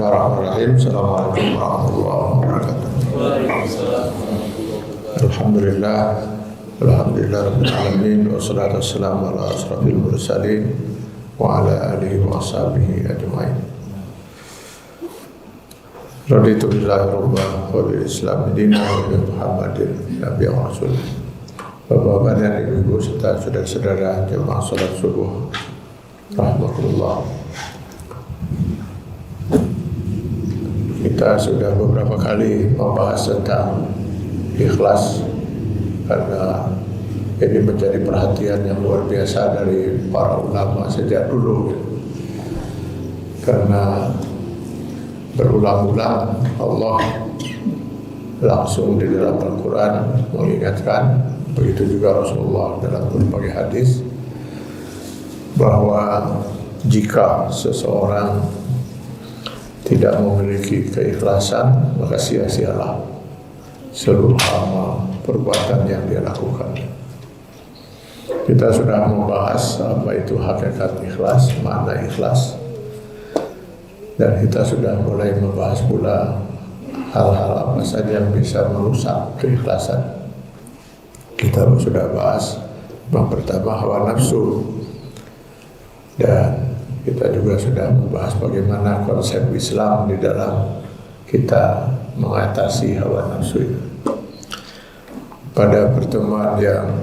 Bismillahirrahmanirrahim. Assalamualaikum warahmatullahi wabarakatuh. Alhamdulillah rabbil alamin, wassalatu wassalamu ala asrafil mursalin wa ala alihi wa sahbihi ajma'in. Raditu billahi rabban wa bil islam dinan wa bi Muhammadin nabiyyan wa rasul. Bapak-bapak dan ibu-ibu serta saudara-saudara jemaah salat subuh rahmatullah. Kita sudah beberapa kali membahas tentang ikhlas karena ini menjadi perhatian yang luar biasa dari para ulama sejak dulu. Karena berulang-ulang Allah langsung di dalam Al-Quran mengingatkan, begitu juga Rasulullah dalam berbagai hadis, bahwa jika seseorang tidak memiliki keikhlasan, maka sia-sialah seluruh amal perbuatan yang dia lakukan. Kita sudah membahas apa itu hakikat ikhlas, makna ikhlas, dan kita sudah mulai membahas pula hal-hal apa saja yang bisa merusak keikhlasan. Kita sudah bahas yang pertama hawa nafsu, dan kita juga sudah membahas bagaimana konsep Islam di dalam kita mengatasi hawa nafsu itu. Pada pertemuan yang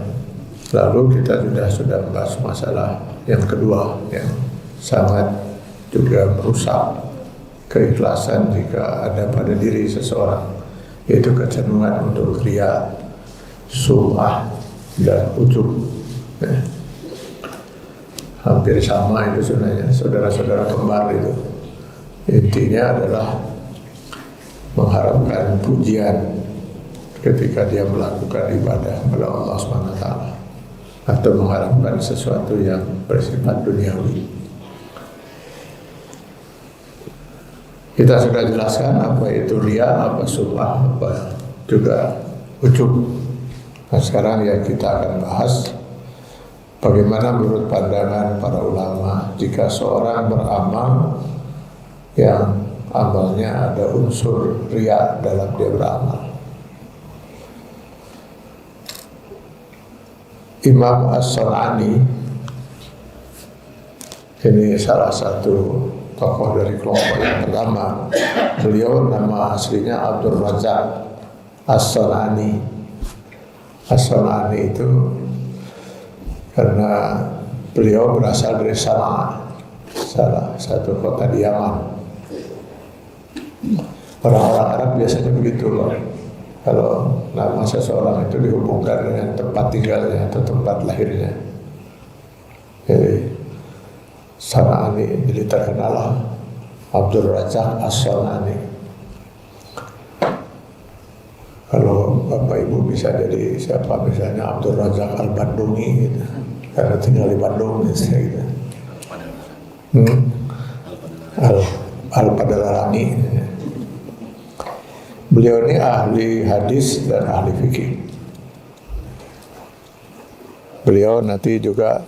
lalu kita sudah membahas masalah yang kedua yang sangat juga merusak keikhlasan jika ada pada diri seseorang, yaitu kecenderungan untuk riya, sum'ah, dan ujub. Hampir sama itu sebenarnya, saudara-saudara kembar itu. Intinya adalah mengharapkan pujian ketika dia melakukan ibadah kepada Allah SWT, atau mengharapkan sesuatu yang bersifat duniawi. Kita sudah jelaskan apa itu riya, apa sum'ah, apa juga ujub. Nah, sekarang yang kita akan bahas bagaimana menurut pandangan para ulama jika seorang beramal yang amalnya ada unsur riya dalam dia beramal. Imam As-San'ani ini salah satu tokoh dari kelompok yang pertama. Beliau nama aslinya Abdul Razak As-San'ani. As-San'ani itu karena beliau berasal dari Sana'a, salah satu kota di Yaman. Orang-orang Arab biasanya begitu loh. Kalau nama seseorang itu dihubungkan dengan tempat tinggalnya atau tempat lahirnya. Jadi Sana'ani, jadi terkenal Abdul Razak As-San'ani. Kalau Bapak Ibu bisa jadi siapa, misalnya Abdul Razak Al-Bandungi gitu, karena tinggal di Bandung gitu. Al-Padalarani. Beliau ini ahli hadis dan ahli fikih. Beliau nanti juga,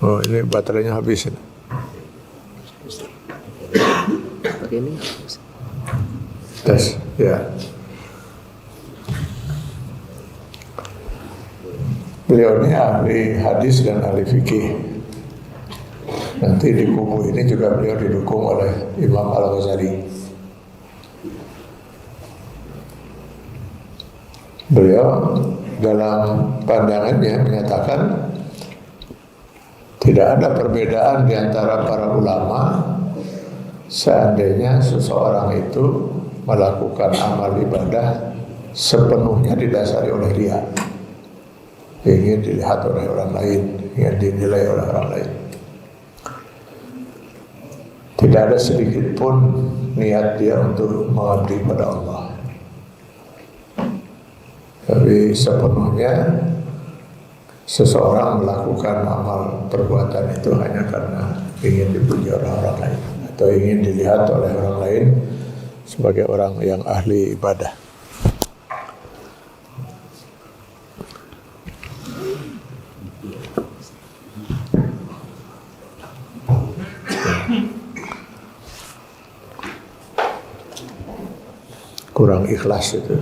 oh ini baterainya habis. Ini tes, ya. Beliau ini ahli hadis dan ahli fikih. Nanti di kubu ini juga beliau didukung oleh Imam Al-Ghazali. Beliau dalam pandangannya menyatakan tidak ada perbedaan di antara para ulama seandainya seseorang itu melakukan amal ibadah sepenuhnya didasari oleh riya, ingin dilihat oleh orang lain, ingin dinilai oleh orang lain. Tidak ada sedikit pun niat dia untuk mengabdi pada Allah, tapi sepenuhnya seseorang melakukan amal perbuatan itu hanya karena ingin dipuji oleh orang lain atau ingin dilihat oleh orang lain sebagai orang yang ahli ibadah. kurang ikhlas itu.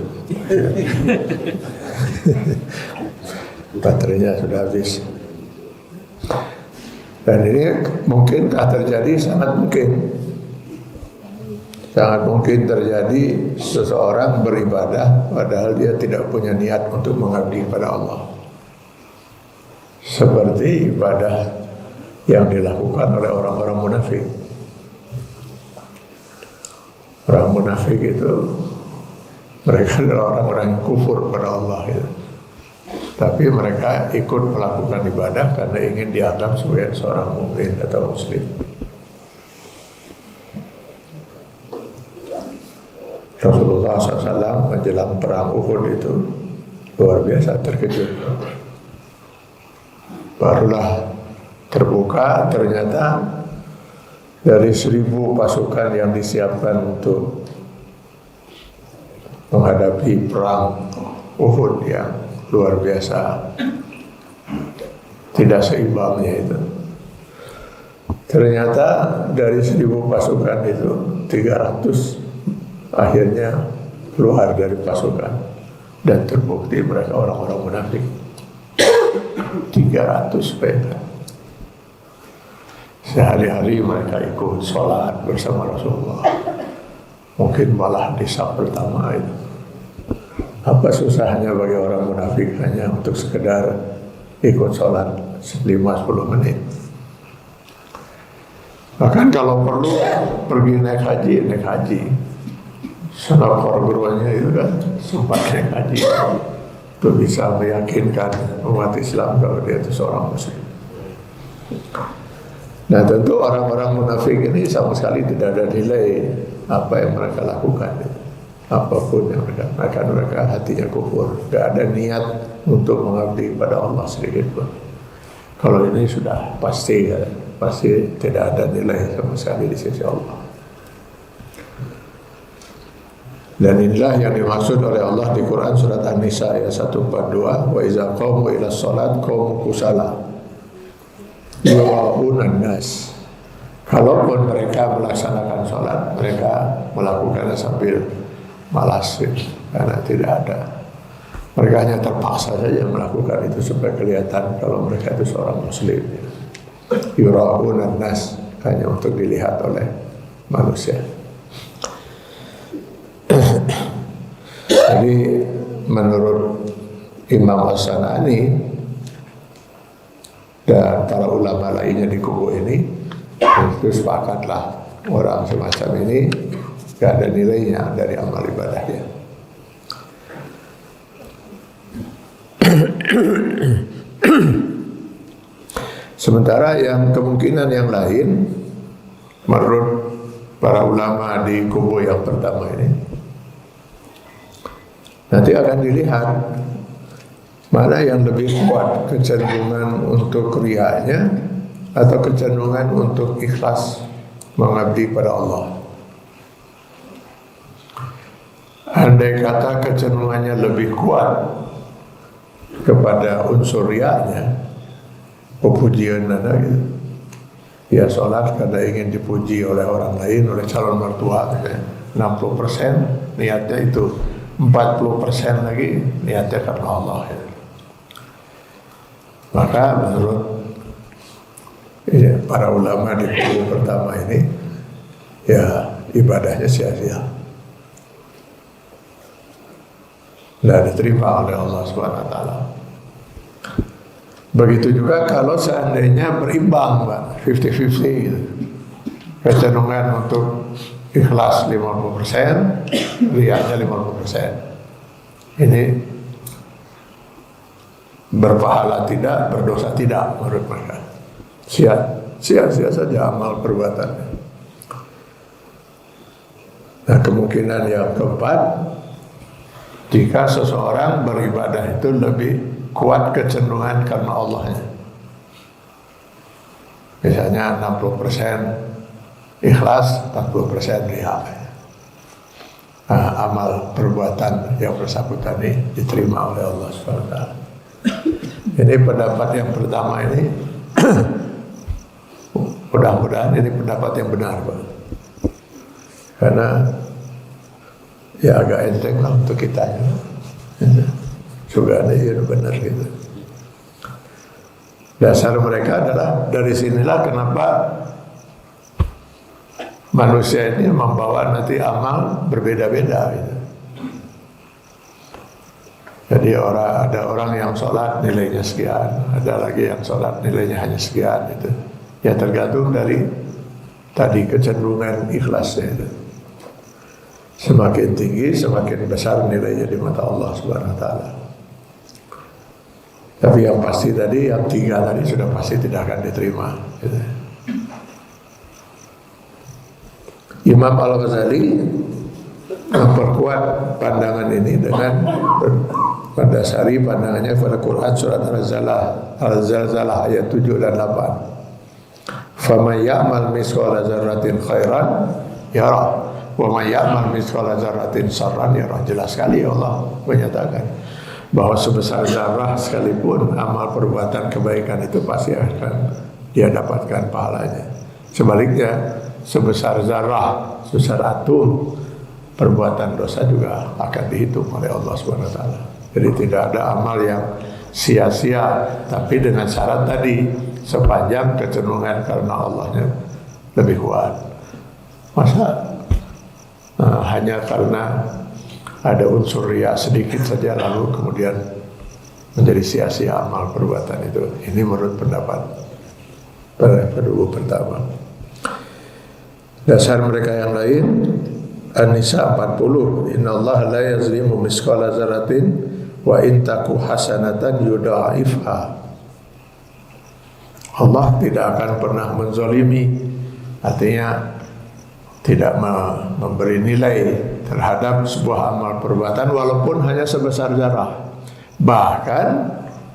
Baterainya sudah habis. Dan ini mungkinkah terjadi? Sangat mungkin. Sangat mungkin terjadi seseorang beribadah padahal dia tidak punya niat untuk mengabdi pada Allah. Seperti ibadah yang dilakukan oleh orang-orang munafik. Orang munafik itu mereka adalah orang-orang yang kufur pada Allah itu. Tapi mereka ikut melakukan ibadah karena ingin dianggap sebagai seorang mukmin atau muslim. Rasulullah SAW menjelang perang Uhud itu luar biasa terkejut. Barulah terbuka ternyata dari 1.000 pasukan yang disiapkan untuk menghadapi perang Uhud yang luar biasa tidak seimbangnya itu. Ternyata dari 1.000 pasukan itu 300 akhirnya keluar dari pasukan dan terbukti mereka orang-orang munafik. 300 mereka. Sehari-hari mereka ikut sholat bersama Rasulullah. Mungkin malah di saf pertama itu. Apa susahnya bagi orang munafik hanya untuk sekedar ikut sholat 5-10 menit. Bahkan kalau perlu pergi naik haji. Salah korbannya itu kan sempat naik haji. Itu bisa meyakinkan umat Islam kalau dia itu seorang muslim. Nah tentu orang-orang munafik ini sama sekali tidak ada nilai apa yang mereka lakukan. Apapun yang mereka hatinya kufur, tidak ada niat untuk mengabdi pada Allah sedikit pun. Kalau ini sudah pasti tidak ada nilai sama sekali di sisi Allah. Dan inilah yang dimaksud oleh Allah di Quran surat An-Nisa ayat 142, wa iza qamu ila sholat qamu kusala yura'unan nas. Kalaupun mereka melaksanakan sholat, mereka melakukannya sambil malas karena tidak ada. Mereka hanya terpaksa saja melakukan itu supaya kelihatan kalau mereka itu seorang muslim. Yura'unan nas, hanya untuk dilihat oleh manusia. Jadi menurut Imam As-San'ani dan para ulama lainnya di kubu ini, itu sepakatlah orang semacam ini gak ada nilainya dari amal ibadahnya. Sementara yang kemungkinan yang lain menurut para ulama di kubu yang pertama ini, nanti akan dilihat mana yang lebih kuat kecenderungan untuk riyanya atau kecenderungan untuk ikhlas mengabdi pada Allah. Andai kata kecenderungannya lebih kuat kepada unsur riyanya, pujian ada gitu. Ya sholat karena ingin dipuji oleh orang lain, oleh calon mertua, 60% niatnya itu, 40% lagi niatnya karena Allah. Ya. Maka menurut para ulama di kubu pertama ini, ya ibadahnya sia-sia, tidak diterima oleh Allah SWT. Begitu juga kalau seandainya berimbang, Pak, 50-50 gitu. Kecenderungan untuk ikhlas 50%, riyanya 50%. Ini berpahala tidak, berdosa tidak menurut mereka. Sia-sia saja amal perbuatannya. Nah, kemungkinan yang keempat, jika seseorang beribadah itu lebih kuat kecenderungan karena Allahnya. Misalnya 60% ikhlas, 40% riya. Nah, amal perbuatan yang bersangkutan ini diterima oleh Allah SWT. Ini pendapat yang pertama ini mudah-mudahan ini pendapat yang benar, Pak. Karena ya agak enteng lah untuk kita. Juga ada yang benar gitu. Dasar mereka adalah dari sinilah kenapa manusia ini membawa nanti amal berbeda-beda gitu. Jadi ada orang yang sholat nilainya sekian, ada lagi yang sholat nilainya hanya sekian itu. Ya tergantung dari tadi kecenderungan ikhlasnya itu. Semakin tinggi, semakin besar nilainya di mata Allah Subhanahu wa taala. Tapi yang pasti tadi, yang 3 tadi sudah pasti tidak akan diterima gitu. Imam Al-Ghazali memperkuat pandangan ini dengan berdasari pandangannya pada Quran surat Al-Zalzalah ayat 7 dan 8. Faman ya'mal mithqala dzarratin khairan yarah wa man ya'mal mithqala dzarratin syarran yarah. Jelas sekali Allah menyatakan bahwa sebesar zarah sekalipun amal perbuatan kebaikan itu pasti akan dia dapatkan pahalanya. Sebaliknya sebesar zarah, sebesar atom perbuatan dosa juga akan dihitung oleh Allah Subhanahu wa taala. Jadi tidak ada amal yang sia-sia, tapi dengan syarat tadi sepanjang kecenderungan karena Allahnya lebih kuat. Masa hanya karena ada unsur riya sedikit saja lalu kemudian menjadi sia-sia amal perbuatan itu. Ini menurut pendapat penduduk pertama. Dasar mereka yang lain An-Nisa 40, innallaha la yazlimu misqala dzarratin wa in taku hasanatan yudha'ifha. Allah tidak akan pernah menzalimi, artinya tidak memberi nilai terhadap sebuah amal perbuatan walaupun hanya sebesar zarah. Bahkan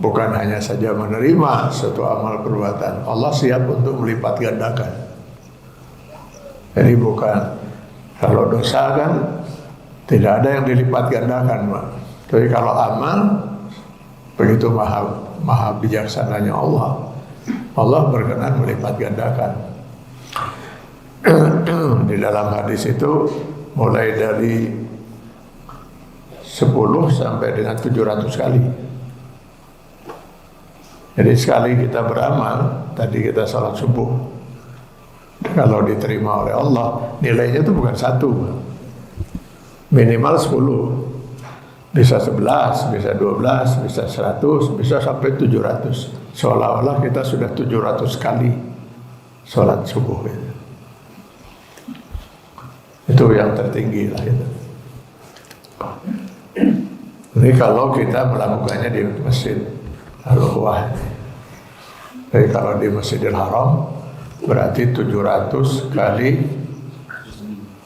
bukan hanya saja menerima suatu amal perbuatan, Allah siap untuk melipat gandakan. Jadi bukan, kalau dosa kan tidak ada yang dilipat gandakan, Pak. Tapi kalau amal, begitu maha bijaksananya Allah berkenan melipat gandakan. Di dalam hadis itu mulai dari 10 sampai dengan 700 kali. Jadi sekali kita beramal, tadi kita salat subuh, kalau diterima oleh Allah, nilainya itu bukan 1, minimal 10, bisa 11, bisa 12, bisa 100, bisa sampai 700. Seolah-olah kita sudah 700 kali salat subuh itu. Itu yang tertinggi lah itu. Ini kalau kita melakukannya di Masjid Al-Quwah. Jadi kalau di Masjidil Haram berarti 700 kali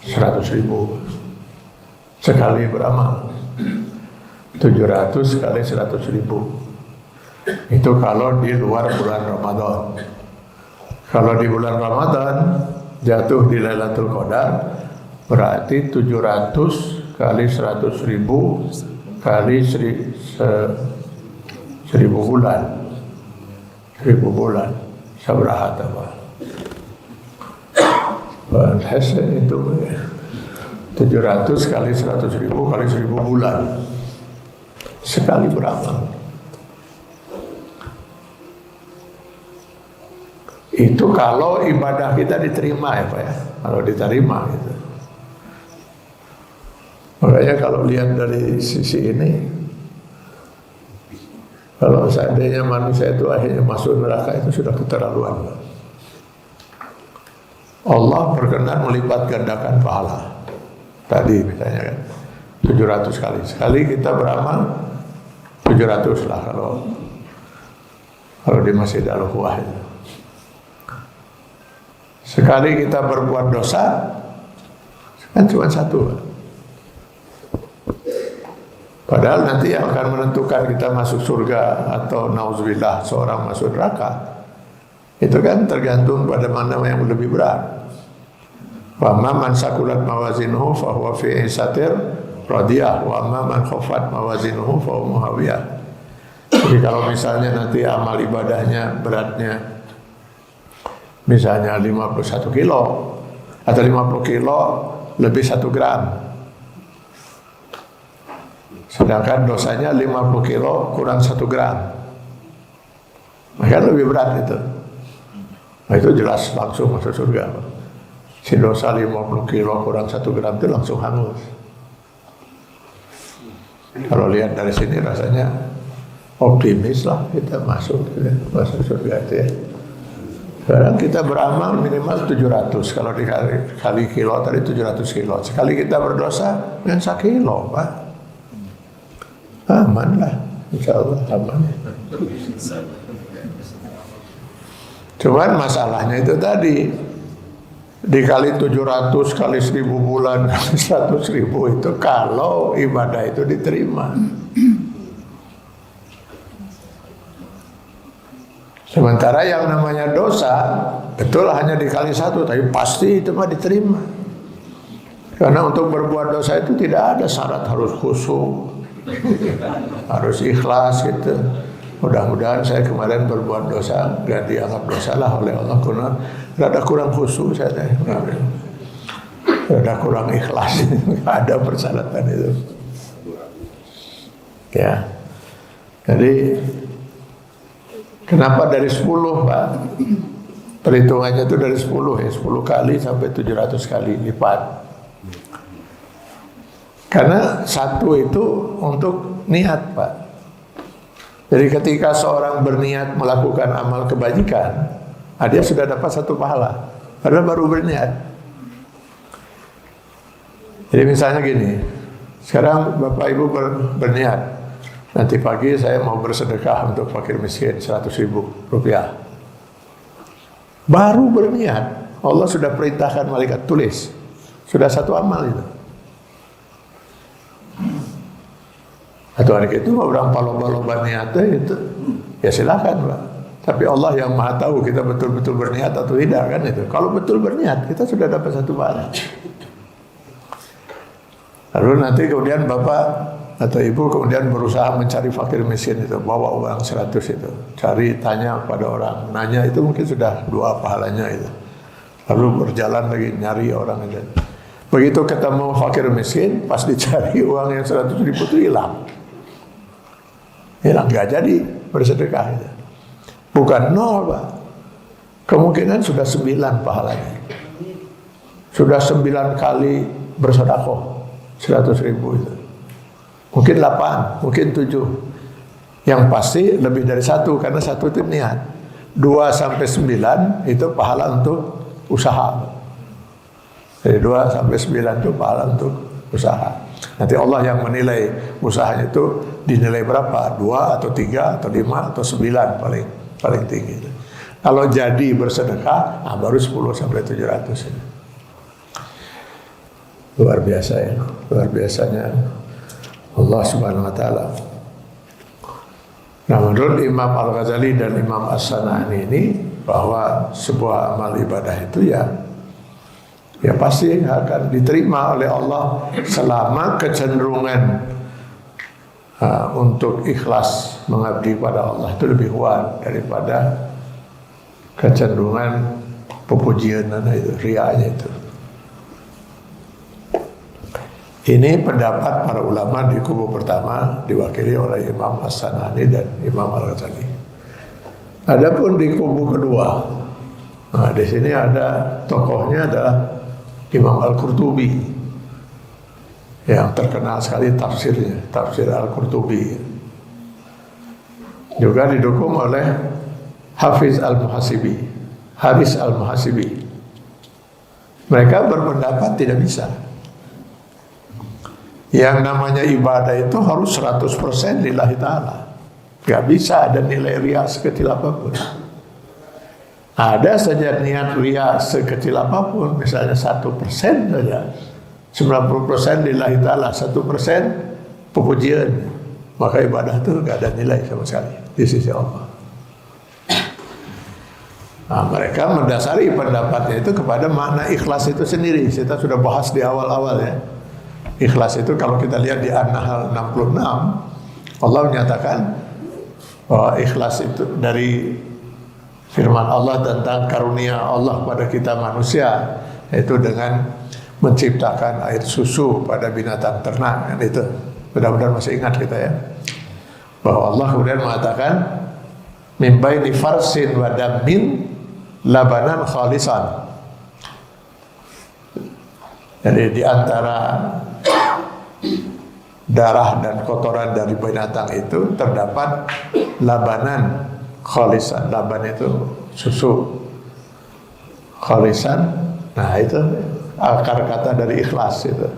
100.000 sekali beramal. 700 kali 100.000. Itu kalau di luar bulan Ramadan. Kalau di bulan Ramadan jatuh di Lailatul Qadar berarti 700 kali 100.000 kali 1000 bulan. 1000 bulan. Sabrahat apa? Hasil itu 700 kali 100.000 kali 1000 bulan. Sekali beramal. Itu kalau ibadah kita diterima ya Pak ya. Kalau diterima gitu. Makanya kalau lihat dari sisi ini, kalau seandainya manusia itu akhirnya masuk neraka itu sudah keterlaluan. Allah berkenan melipat gandakan pahala. Tadi misalnya kan 700 kali. Sekali kita beramal 700 lah kalau di Masjid Al-Quwah itu. Sekali kita berbuat dosa kan cuma 1. Padahal nanti yang akan menentukan kita masuk surga atau nauzubillah seorang masuk neraka itu kan tergantung pada mana yang lebih berat. Wa amma man sakulat mawazinuhu fa huwa fi 'isatir radiyah wa amma man khaffat mawazinuhu fa huwa muhawiyah. Jadi kalau misalnya nanti amal ibadahnya beratnya misalnya 51 kilo atau 50 kilo lebih 1 gram. Sedangkan dosanya 50 kilo kurang 1 gram. Maka lebih berat itu. Nah, itu jelas langsung masuk surga. Si dosa 50 kilo kurang 1 gram itu langsung hangus. Kalau lihat dari sini rasanya optimis lah kita masuk surga itu ya. Sekarang kita beramal minimal 700. Kalau dikali kilo tadi 700 kilo. Sekali kita berdosa dengan 1 kilo, Pak. Aman lah, insya Allah aman. Cuman masalahnya itu tadi, dikali 700 kali 1000 bulan kali 100.000 itu kalau ibadah itu diterima. Sementara yang namanya dosa betul hanya dikali 1, tapi pasti itu mah diterima. Karena untuk berbuat dosa itu tidak ada syarat harus khusyuk, harus ikhlas gitu. Mudah-mudahan saya kemarin berbuat dosa gak dianggap dosa lah oleh Allah, karena rada kurang khusyuk saya, rada kurang ikhlas. Gak ada persyaratan itu. Ya, jadi kenapa dari 10, Pak? Perhitungannya itu dari 10 ya, 10 kali sampai 700 kali lipat. Karena 1 itu untuk niat, Pak. Jadi ketika seorang berniat melakukan amal kebajikan, dia sudah dapat 1 pahala, padahal baru berniat. Jadi misalnya gini, sekarang Bapak Ibu berniat, nanti pagi saya mau bersedekah untuk fakir miskin 100.000 rupiah. Baru berniat, Allah sudah perintahkan malaikat tulis, sudah 1 amal itu. Atau hari itu mau berapa niatnya itu, ya silakan, Pak. Tapi Allah yang Maha tahu kita betul-betul berniat atau tidak, kan itu. Kalau betul berniat, kita sudah dapat 1 pahala. Lalu nanti kemudian Bapak atau Ibu kemudian berusaha mencari fakir miskin itu, bawa uang 100 itu, cari, tanya pada orang, nanya, itu mungkin sudah 2 pahalanya itu. Lalu berjalan lagi nyari orang itu. Begitu ketemu fakir miskin, pas dicari uang yang 100.000 itu hilang, nggak jadi bersedekah itu. Bukan 0, Pak. Kemungkinan sudah 9 pahalanya. Sudah 9 kali bersedekah 100.000 itu. Mungkin 8, mungkin 7. Yang pasti lebih dari 1, karena 1 itu niat. 2 sampai 9 itu pahala untuk usaha. Jadi 2 sampai 9 itu pahala untuk usaha. Nanti Allah yang menilai usahanya itu dinilai berapa, 2 atau 3 atau 5 atau 9 paling tinggi. Kalau jadi bersedekah, baru 10 sampai 700. Luar biasa ya, luar biasanya Allah Subhanahu wa taala. Nah, menurut Imam Al-Ghazali dan Imam As-San'ani ini, bahwa sebuah amal ibadah itu ya pasti akan diterima oleh Allah selama kecenderungan untuk ikhlas mengabdi pada Allah itu lebih kuat daripada kecenderungan pepujian itu, ria'nya itu. Ini pendapat para ulama di kubu pertama, diwakili oleh Imam As-San'ani dan Imam Al-Ghazali. Adapun di kubu kedua, nah di sini ada tokohnya adalah Imam Al-Qurtubi, yang terkenal sekali tafsirnya, tafsir Al-Qurtubi. Juga didukung oleh Hafiz Al-Muhasibi, Haris Al-Muhasibi. Mereka berpendapat tidak bisa. Yang namanya ibadah itu harus 100% lillahi ta'ala. Gak bisa ada nilai riya sekecil apapun. Ada saja niat riya sekecil apapun, misalnya 1% saja, 90% lillahi ta'ala, 1% pujian, maka ibadah itu gak ada nilai sama sekali di sisi Allah. Nah, mereka mendasari pendapatnya itu kepada makna ikhlas itu sendiri. Kita sudah bahas di awal-awal ya. Ikhlas itu kalau kita lihat di An-Nahl 66, Allah menyatakan bahwa ikhlas itu dari firman Allah tentang karunia Allah pada kita manusia, yaitu dengan menciptakan air susu pada binatang ternak, kan itu Mudah-mudahan masih ingat kita ya, bahwa Allah kemudian mengatakan min baini farsin wa damin labanan khalisan. Jadi di antara darah dan kotoran dari binatang itu terdapat labanan khalisan. Laban itu susu, khalisan, nah itu akar kata dari ikhlas itu.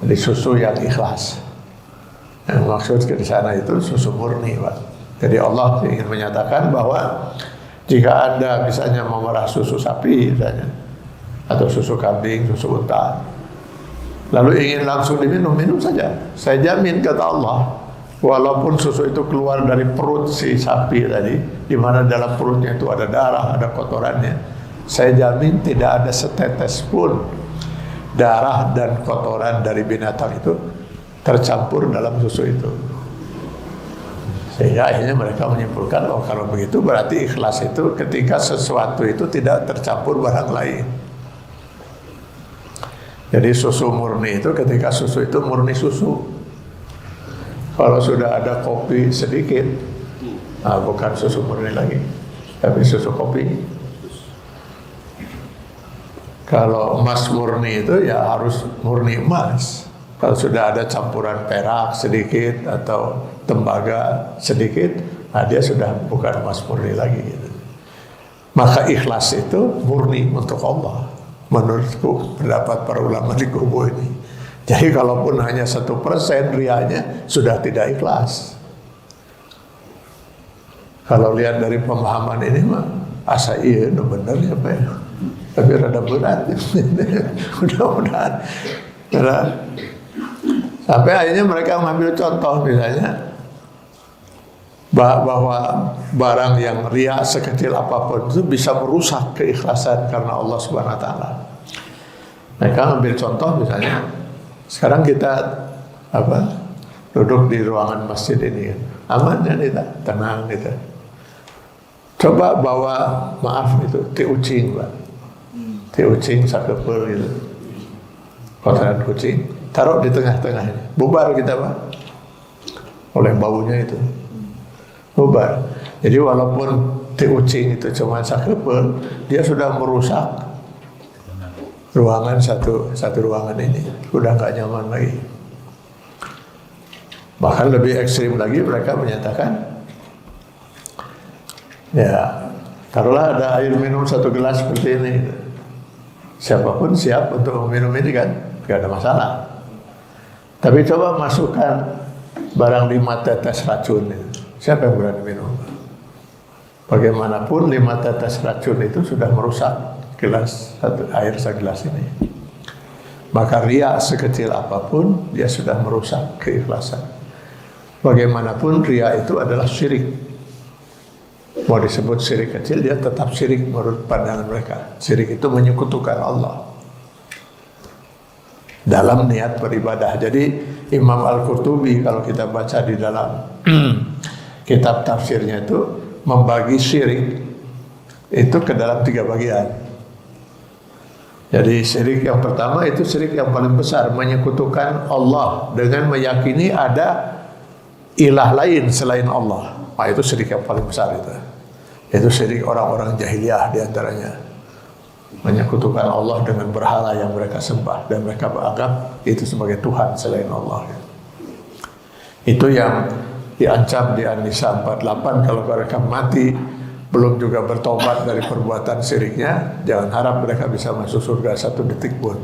Jadi susu yang ikhlas. Yang maksud di sana itu susu murni, Pak. Jadi Allah ingin menyatakan bahwa jika Anda misalnya memerah susu sapi misalnya, atau susu kambing, susu unta, lalu ingin langsung diminum, minum saja. Saya jamin kata Allah, walaupun susu itu keluar dari perut si sapi tadi, di mana dalam perutnya itu ada darah, ada kotorannya, saya jamin tidak ada setetes pun darah dan kotoran dari binatang itu tercampur dalam susu itu. Sehingga akhirnya mereka menyimpulkan, oh kalau begitu berarti ikhlas itu ketika sesuatu itu tidak tercampur barang lain. Jadi susu murni itu ketika susu itu murni susu. Kalau sudah ada kopi sedikit, nah bukan susu murni lagi, tapi susu kopi. Kalau emas murni itu ya harus murni emas. Kalau sudah ada campuran perak sedikit atau tembaga sedikit, nah dia sudah bukan emas murni lagi gitu. Maka ikhlas itu murni untuk Allah. Menurutku pendapat para ulama di kubu ini. Jadi kalaupun hanya 1% rianya sudah tidak ikhlas. Kalau lihat dari pemahaman ini mah asa iya udah bener ya Pak. Tapi rada berat. Mudah-mudahan. Karena sampai akhirnya mereka mengambil contoh misalnya bahwa barang yang riya sekecil apapun itu bisa merusak keikhlasan karena Allah Subhanahu wa taala. Mereka ambil contoh misalnya sekarang kita duduk di ruangan masjid ini, aman kan kita, tenang kita. Coba bawa maaf itu ti ucing, Pak. Ti ucing sakepel gitu. Kotoran kucing taruh di tengah-tengahnya. Bubar kita, Pak. Oleh baunya itu. Bubar. Jadi walaupun ti ucing itu cuma sakepel, dia sudah merusak ruangan satu ruangan ini. Sudah nggak nyaman lagi. Bahkan lebih ekstrim lagi mereka menyatakan, ya taruhlah ada air minum 1 gelas seperti ini, siapapun siap untuk minum ini kan, nggak ada masalah. Tapi coba masukkan barang 5 tetes racun itu. Siapa yang berani minum? Bagaimanapun 5 tetes racun itu sudah merusak gelas air segelas ini. Maka riya sekecil apapun dia sudah merusak keikhlasan. Bagaimanapun riya itu adalah syirik. Mau disebut syirik kecil dia tetap syirik menurut pandangan mereka. Syirik itu menyekutukan Allah dalam niat beribadah. Jadi Imam Al-Qurtubi kalau kita baca di dalam kitab tafsirnya itu membagi syirik itu ke dalam 3 bagian. Jadi syirik yang pertama itu syirik yang paling besar, menyekutukan Allah dengan meyakini ada ilah lain selain Allah. Nah, itu syirik yang paling besar itu. Itu syirik orang-orang jahiliyah diantaranya. Menyekutukan Allah dengan berhala yang mereka sembah dan mereka menganggap itu sebagai Tuhan selain Allah. Itu yang diancam di An-Nisa 48 kalau mereka mati belum juga bertobat dari perbuatan syiriknya, jangan harap mereka bisa masuk surga 1 detik pun.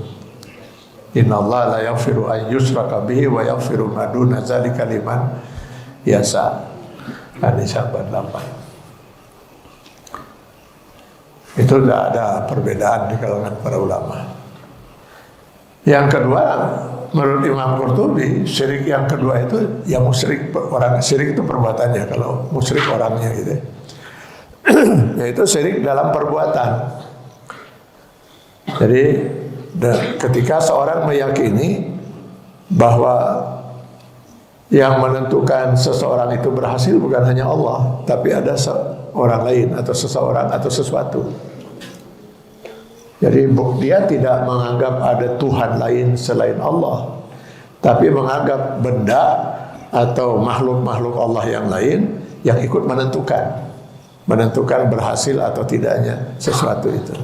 Innallaha la yaghfiru an yushraka bihi wa yaghfiru ma duna dzalika liman yasha. An-Nisa 48. Itu tidak ada perbedaan di kalangan para ulama. Yang kedua, menurut Imam Qurtubi, syirik yang kedua itu yang musyrik orang, syirik itu perbuatannya, kalau musyrik orangnya gitu. Yaitu syirik dalam perbuatan. Jadi ketika seorang meyakini bahwa yang menentukan seseorang itu berhasil bukan hanya Allah, tapi ada orang lain atau seseorang atau sesuatu. Jadi dia tidak menganggap ada Tuhan lain selain Allah, tapi menganggap benda atau makhluk-makhluk Allah yang lain yang ikut menentukan berhasil atau tidaknya sesuatu itu.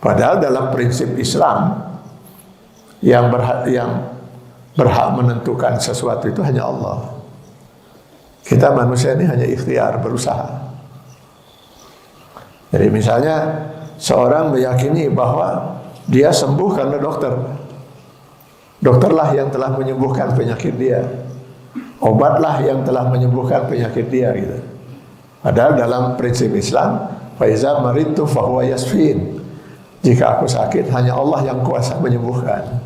Padahal dalam prinsip Islam yang berhak menentukan sesuatu itu hanya Allah. Kita manusia ini hanya ikhtiar, berusaha. Jadi misalnya seorang meyakini bahwa dia sembuh karena dokter. Dokterlah yang telah menyembuhkan penyakit dia. Obatlah yang telah menyembuhkan penyakit dia gitu. Padahal dalam prinsip Islam, faiza maridtu fahuwa yasfin. Jika aku sakit, hanya Allah yang kuasa menyembuhkan.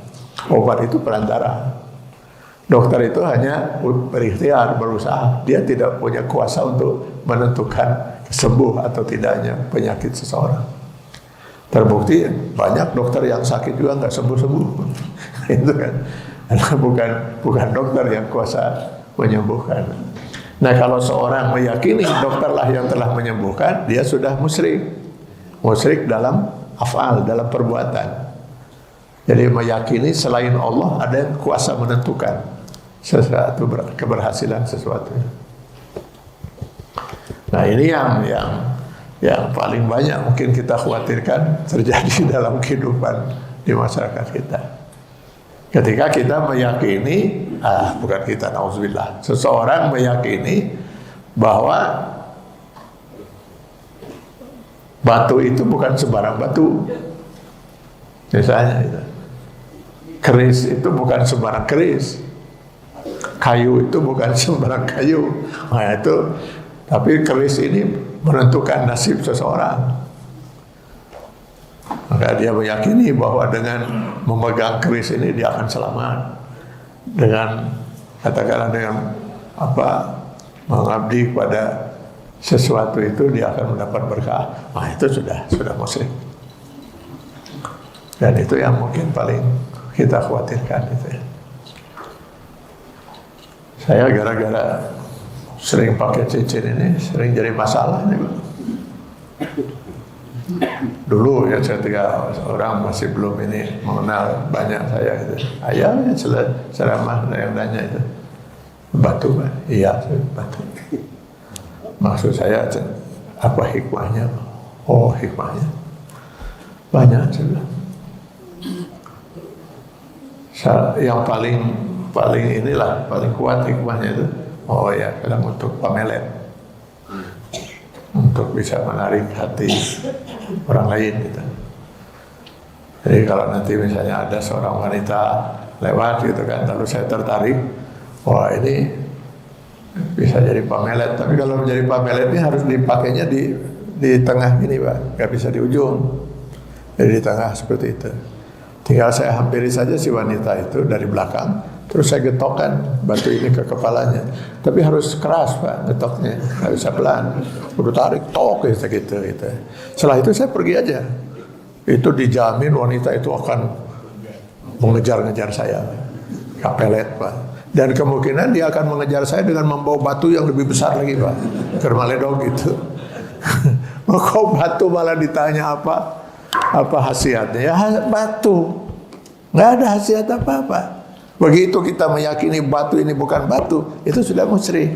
Obat itu perantara. Dokter itu hanya berikhtiar, berusaha. Dia tidak punya kuasa untuk menentukan sembuh atau tidaknya penyakit seseorang. Terbukti banyak dokter yang sakit juga nggak sembuh-sembuh. Itu kan, bukan dokter yang kuasa menyembuhkan. Nah, kalau seorang meyakini dokterlah yang telah menyembuhkan, dia sudah musyrik. Musyrik dalam af'al, dalam perbuatan. Jadi meyakini selain Allah ada yang kuasa menentukan sesuatu, keberhasilan sesuatu. Nah, ini yang paling banyak mungkin kita khawatirkan terjadi dalam kehidupan di masyarakat kita. Ketika kita meyakini, bukan kita, nauzubillah, seseorang meyakini bahwa batu itu bukan sembarang batu. Misalnya itu. Keris itu bukan sembarang keris. Kayu itu bukan sembarang kayu. Nah, itu, tapi keris ini menentukan nasib seseorang. Maka dia meyakini bahwa dengan memegang keris ini dia akan selamat. Dengan katakanlah dengan mengabdi kepada sesuatu itu dia akan mendapat berkah. Nah, itu sudah musyrik. Dan itu yang mungkin paling kita khawatirkan itu ya. Saya gara-gara sering pakai cincin ini sering jadi masalah nih, Pak. Dulu ya ketika orang masih belum ini mengenal banyak saya itu, ayah ceramah yang nanya itu batu, Pak. Iya, batu. Maksud saya apa hikmahnya? Oh, hikmahnya banyak juga. Yang paling inilah paling kuat hikmahnya itu. Oh ya, kadang untuk pamelet, untuk bisa menarik hati orang lain gitu. Jadi kalau nanti misalnya ada seorang wanita lewat gitu kan, lalu saya tertarik, wah ini bisa jadi pamelet. Tapi kalau menjadi pamelet ini harus dipakainya di tengah gini, Pak, nggak bisa di ujung. Jadi di tengah seperti itu. Tinggal saya hampiri saja si wanita itu dari belakang, terus saya getokkan batu ini ke kepalanya. Tapi harus keras, Pak, getoknya, nggak bisa pelan. Udah tarik, tok gitu. Setelah itu saya pergi aja. Itu dijamin wanita itu akan mengejar-ngejar saya, kapelet, Pak. Dan kemungkinan dia akan mengejar saya dengan membawa batu yang lebih besar lagi, Pak. Kermaledog gitu. Kok batu malah ditanya apa khasiatnya? Ya batu, nggak ada khasiat apa-apa. Begitu kita meyakini batu ini bukan batu, itu sudah musyrik.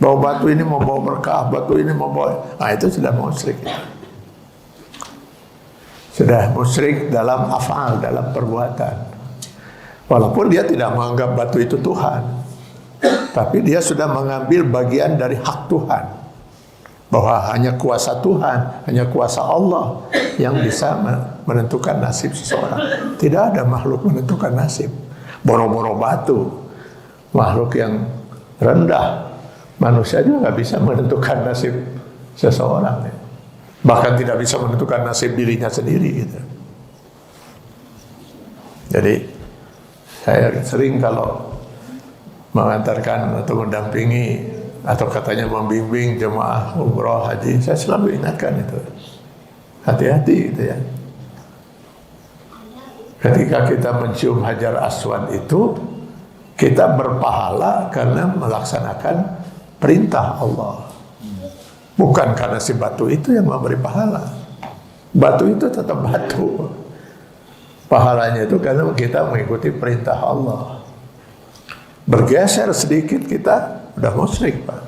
Bahwa batu ini membawa berkah, batu ini membawa, nah itu sudah musyrik. Sudah musyrik dalam af'al, dalam perbuatan. Walaupun dia tidak menganggap batu itu Tuhan, tapi dia sudah mengambil bagian dari hak Tuhan. Bahwa hanya kuasa Tuhan, hanya kuasa Allah yang bisa menentukan nasib seseorang. Tidak ada makhluk menentukan nasib. Boro-boro batu, makhluk yang rendah, manusia juga nggak bisa menentukan nasib seseorang. Bahkan tidak bisa menentukan nasib dirinya sendiri gitu. Jadi saya sering kalau mengantarkan atau mendampingi atau katanya membimbing jemaah umroh haji, saya selalu ingatkan itu, hati-hati gitu ya. Ketika kita mencium Hajar Aswad itu, kita berpahala karena melaksanakan perintah Allah, bukan karena si batu itu yang memberi pahala. Batu itu tetap batu. Pahalanya itu karena kita mengikuti perintah Allah. Bergeser sedikit kita udah musyrik, Pak.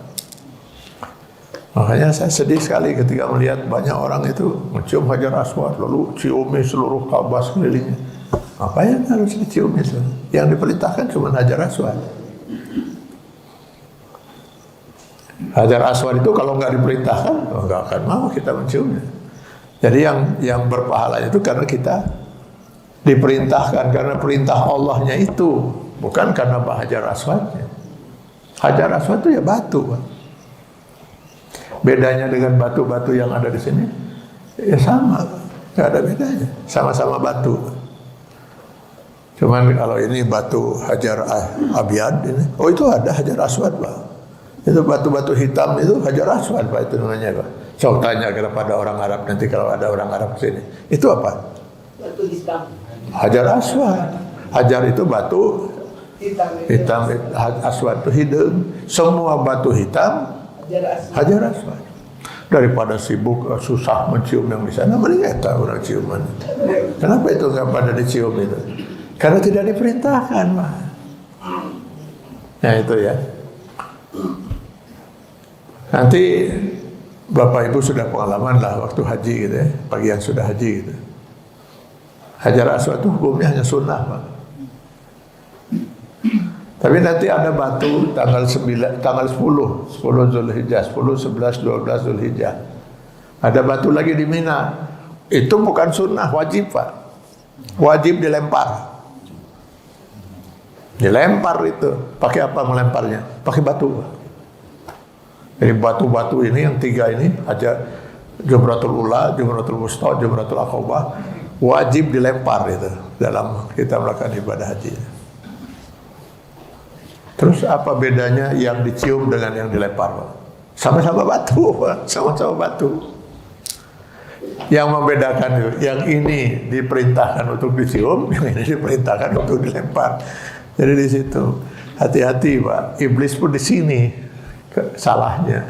Makanya saya sedih sekali ketika melihat banyak orang itu mencium Hajar Aswad lalu ciumi seluruh Ka'bah sekelilingnya. Apa yang harus dicium itu? Yang diperintahkan cuma Hajar Aswad. Hajar Aswad itu kalau nggak diperintahkan, nggak akan mau kita menciumnya. Jadi yang berpahala itu karena kita diperintahkan, karena perintah Allahnya itu, bukan karena Hajar Aswadnya. Hajar Aswad itu ya batu, Pak. Bedanya dengan batu-batu yang ada di sini, ya sama, nggak ada bedanya, sama-sama batu. Cuman kalau ini batu Hajar Abyad ini, oh itu ada Hajar Aswad, Pak. Itu batu-batu hitam itu Hajar Aswad, Pak, itu namanya, Pak. Sok tanya kepada orang Arab nanti kalau ada orang Arab ke sini, itu apa? Batu hitam. Hajar Aswad. Hajar itu batu hitam, Aswad itu hidung. Semua batu hitam Hajar Aswad. Daripada sibuk susah mencium yang di sana, mending kita orang ciuman. Kenapa itu nggak pada dicium itu? Karena tidak diperintahkan, Pak. Ya itu ya. Nanti Bapak Ibu sudah pengalaman lah waktu haji gitu ya, pagi yang sudah haji gitu. Hajar Aswad itu hukumnya hanya sunnah, Pak. Tapi nanti ada batu tanggal 10 Zulhijjah, 10, 11, 12 Zulhijjah. Ada batu lagi di Mina. Itu bukan sunnah, wajib, Pak. Wajib dilempar. Dilempar itu. Pakai apa melemparnya? Pakai batu. Jadi batu-batu ini yang tiga ini aja, Jumratul Ula, Jumratul Wusta, Jumratul Aqabah, wajib dilempar itu dalam kita melakukan ibadah haji. Terus apa bedanya yang dicium dengan yang dilempar, Pak? Sama-sama batu, Pak. Sama-sama batu. Yang membedakan itu, yang ini diperintahkan untuk dicium, yang ini diperintahkan untuk dilempar. Jadi di situ hati-hati, Pak. Iblis pun di sini salahnya.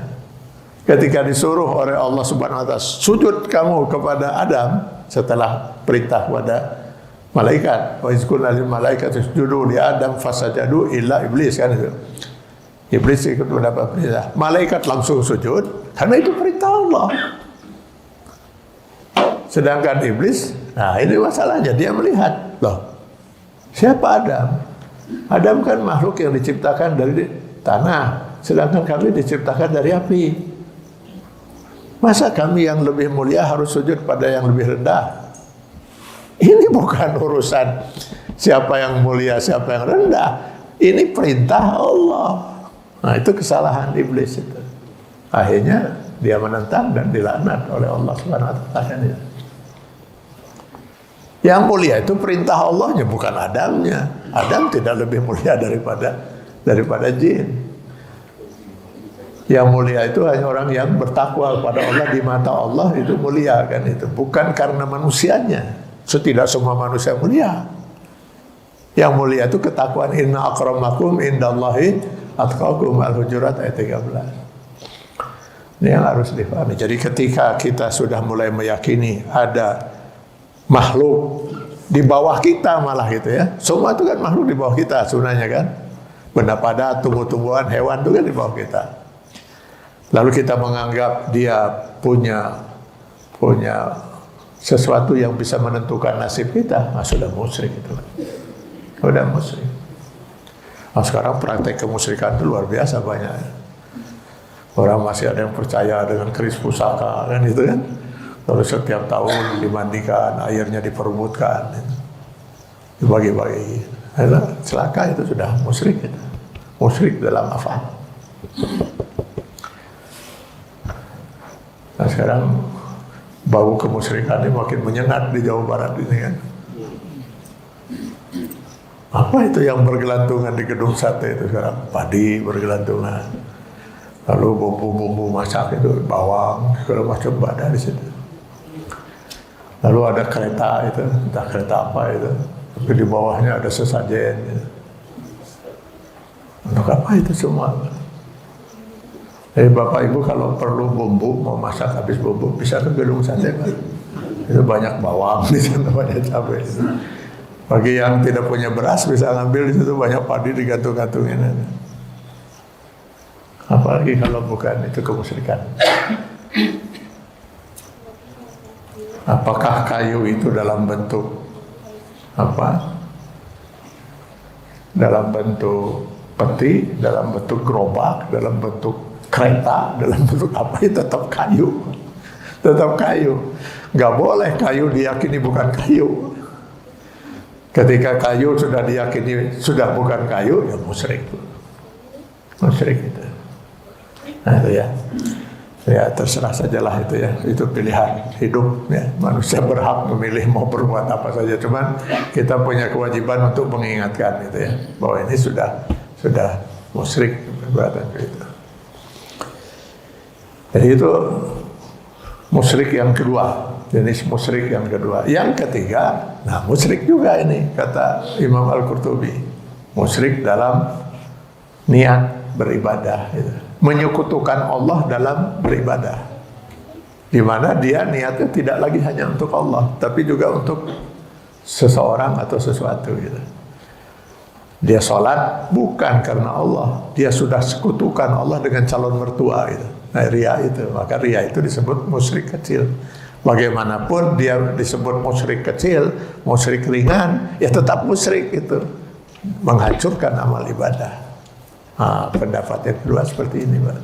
Ketika disuruh oleh Allah Subhanahu wa taala, sujud kamu kepada Adam setelah perintah kepada malaikat. Wa izqulna lil malaikati isjudu li Adam fasajadu illa iblis, kan itu. Iblis ikut mendapat perintah. Malaikat langsung sujud karena itu perintah Allah. Sedangkan iblis, nah ini masalahnya, dia melihat, loh, siapa Adam? Adam kan makhluk yang diciptakan dari tanah, sedangkan kami diciptakan dari api. Masa kami yang lebih mulia harus sujud pada yang lebih rendah? Ini bukan urusan siapa yang mulia, siapa yang rendah. Ini perintah Allah. Nah, itu kesalahan iblis itu. Akhirnya dia menentang dan dilaknat oleh Allah Subhanahu wa taala. Yang mulia itu perintah Allahnya, bukan Adamnya. Adam tidak lebih mulia daripada jin. Yang mulia itu hanya orang yang bertakwa kepada Allah, di mata Allah itu mulia, kan itu. Bukan karena manusianya. Tidak semua manusia mulia. Yang mulia itu ketakwaan. Inna akramakum indallahi atqakum, Al-Hujurat ayat 13. Ini yang harus dipahami. Jadi ketika kita sudah mulai meyakini ada makhluk di bawah kita, malah gitu ya. Semua itu kan makhluk di bawah kita sebenarnya, kan. Benda padat, tumbuh-tumbuhan, hewan itu kan di bawah kita. Lalu kita menganggap dia punya sesuatu yang bisa menentukan nasib kita, nah, sudah musyrik itu. Sudah musyrik. Nah, sekarang praktek kemusyrikan itu luar biasa banyak. Orang masih ada yang percaya dengan keris pusaka, kan itu kan. Lalu setiap tahun dimandikan, airnya diperbutkan, dibagi-bagi. Celaka, itu sudah musyrik itu. Musyrik dalam afal. Nah sekarang bau kemusyrikan ini makin menyengat di Jawa Barat ini, kan. Apa itu yang bergelantungan di gedung sate itu sekarang? Padi bergelantungan. Lalu bumbu-bumbu masak itu, bawang, segala macam ada di situ. Lalu ada kereta itu, entah kereta apa itu, tapi di bawahnya ada sesajen. Gitu. Untuk apa itu semua? Jadi Bapak Ibu kalau perlu bumbu, mau masak habis bumbu, bisa ke gedung sate, Pak. Itu banyak bawang di sana, banyak cabai. Bagi yang tidak punya beras bisa ngambil di situ, banyak padi digantung-gantungin. Apalagi kalau bukan itu kemusyrikan. Apakah kayu itu dalam bentuk apa? Dalam bentuk peti, dalam bentuk gerobak, dalam bentuk kereta, dalam bentuk apa, itu tetap kayu. Tetap kayu. Nggak boleh kayu diyakini bukan kayu. Ketika kayu sudah diyakini sudah bukan kayu, ya musyrik. Musyrik itu. Nah itu ya. Ya terserah sajalah itu ya. Itu pilihan hidup ya. Manusia berhak memilih mau berbuat apa saja. Cuman kita punya kewajiban untuk mengingatkan itu ya. Bahwa ini sudah musyrik perbuatan itu. Jadi itu musyrik yang kedua. Jenis musyrik yang kedua. Yang ketiga, nah musyrik juga ini kata Imam Al-Qurtubi. Musyrik dalam niat beribadah gitu. Menyekutukan Allah dalam beribadah. Di mana dia niatnya tidak lagi hanya untuk Allah, tapi juga untuk seseorang atau sesuatu gitu. Dia sholat bukan karena Allah, dia sudah sekutukan Allah dengan calon mertua gitu. Nah, riya itu, maka riya itu disebut musyrik kecil. Bagaimanapun dia disebut musyrik kecil, musyrik ringan, ya tetap musyrik itu, menghancurkan amal ibadah. Nah, pendapat yang kedua seperti ini, Pak.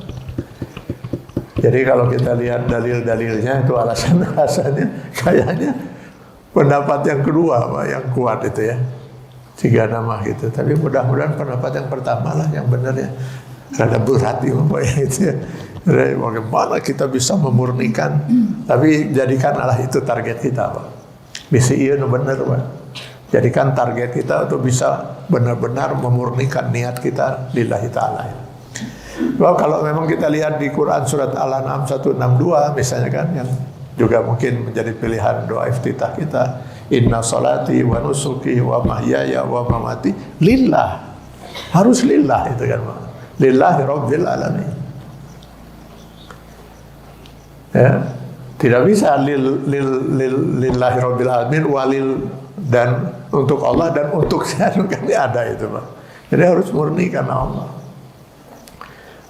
Jadi kalau kita lihat dalil-dalilnya itu alasan-alasannya, kayaknya pendapat yang kedua, Pak, yang kuat itu ya, 3 nama gitu. Tapi mudah-mudahan pendapat yang pertama lah yang benar ya. Rada berat ya, Pak, ya itu ya. Bagaimana kita bisa memurnikan, tapi jadikanlah itu target kita, Pak. Bisa iya benar, Pak. Jadikan target kita untuk bisa benar-benar memurnikan niat kita lillahi ta'ala. Kalau memang kita lihat di Quran surat Al-An'am 162 misalnya kan, yang juga mungkin menjadi pilihan doa iftitah kita, inna salati wa nusuki wa mahyaya wa mamati lillah. Harus lillah itu kan, Pak. Lillahi rabbil alamin. Ya, tidak bisa lillahi rabbil alamin walil dan untuk Allah dan untuk saya kan ada itu, Pak. Jadi harus murni karena Allah.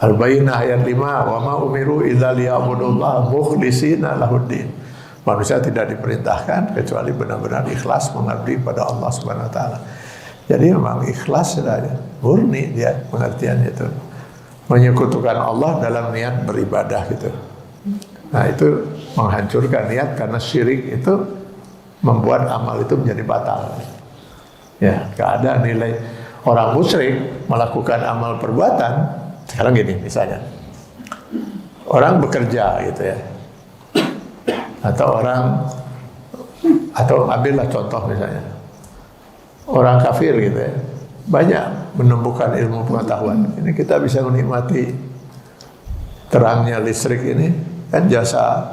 Al-Bayyinah ayat 5, wa ma umiru illa liya'budullaha mukhlishina lahuddin. Manusia tidak diperintahkan kecuali benar-benar ikhlas mengabdi pada Allah Subhanahu wa taala. Jadi memang ikhlas saja, murni dia pengertian itu. Menyekutukan Allah dalam niat beribadah gitu. Nah itu menghancurkan niat karena syirik itu membuat amal itu menjadi batal. Ya, keadaan nilai orang musyrik melakukan amal perbuatan. Sekarang gini misalnya, orang bekerja gitu ya, atau ambillah contoh misalnya, orang kafir gitu ya, banyak menemukan ilmu pengetahuan. Ini kita bisa menikmati terangnya listrik ini kan jasa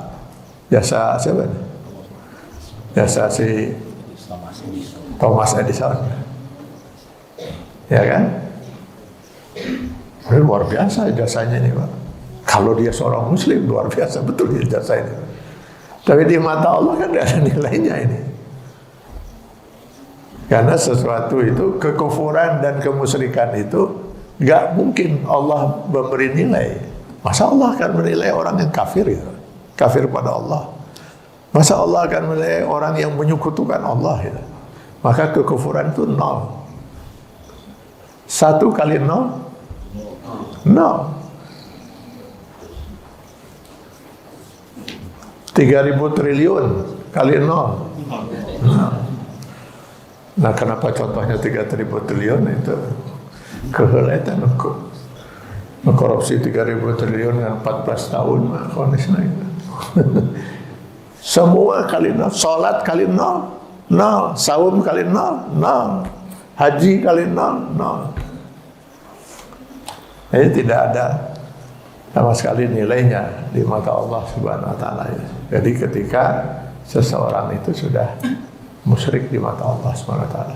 siapa nih? Jasa si Thomas Edison, ya kan? Ini luar biasa jasanya ini, Pak. Kalau dia seorang Muslim luar biasa betul ya jasa ini. Tapi di mata Allah kan tidak ada nilainya ini. Karena sesuatu itu kekufuran dan kemusyrikan itu nggak mungkin Allah memberi nilai. Masa Allah akan menilai orang yang kafir gitu? Kafir pada Allah. Masa Allah akan menilai orang yang menyekutukan Allah gitu? Maka kekufuran itu 0. 1 kali 0 0. 3.000 triliun kali 0 0. Nah kenapa contohnya 3.000 triliun itu keheletan korupsi 3.000 triliun dengan 14 tahun konisnya itu. Semua kali 0, sholat kali 0 0, saum kali 0 0, haji kali 0 0. Jadi tidak ada sama sekali nilainya di mata Allah Subhanahu wa taala. Jadi ketika seseorang itu sudah musyrik di mata Allah Subhanahu wa taala,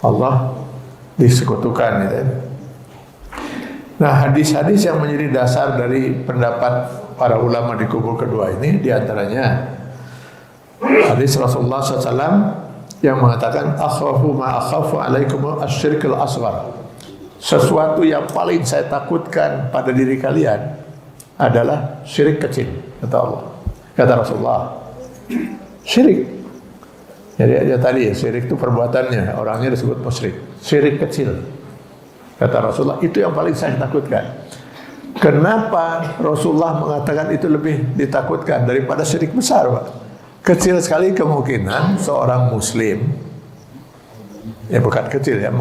Allah disekutukan gitu. Nah, hadis-hadis yang menjadi dasar dari pendapat para ulama di kubu kedua ini diantaranya Hadis Rasulullah SAW yang mengatakan akhafu ma akhafu alaikum asyirkul asghar. Sesuatu yang paling saya takutkan pada diri kalian adalah syirik kecil, kata Allah. Kata Rasulullah, syirik. Jadi aja tadi syirik itu perbuatannya, orangnya disebut musyrik. Syirik kecil, kata Rasulullah, itu yang paling saya takutkan. Kenapa Rasulullah mengatakan itu lebih ditakutkan daripada syirik besar, Pak? Kecil sekali kemungkinan seorang muslim, ya bukan kecil ya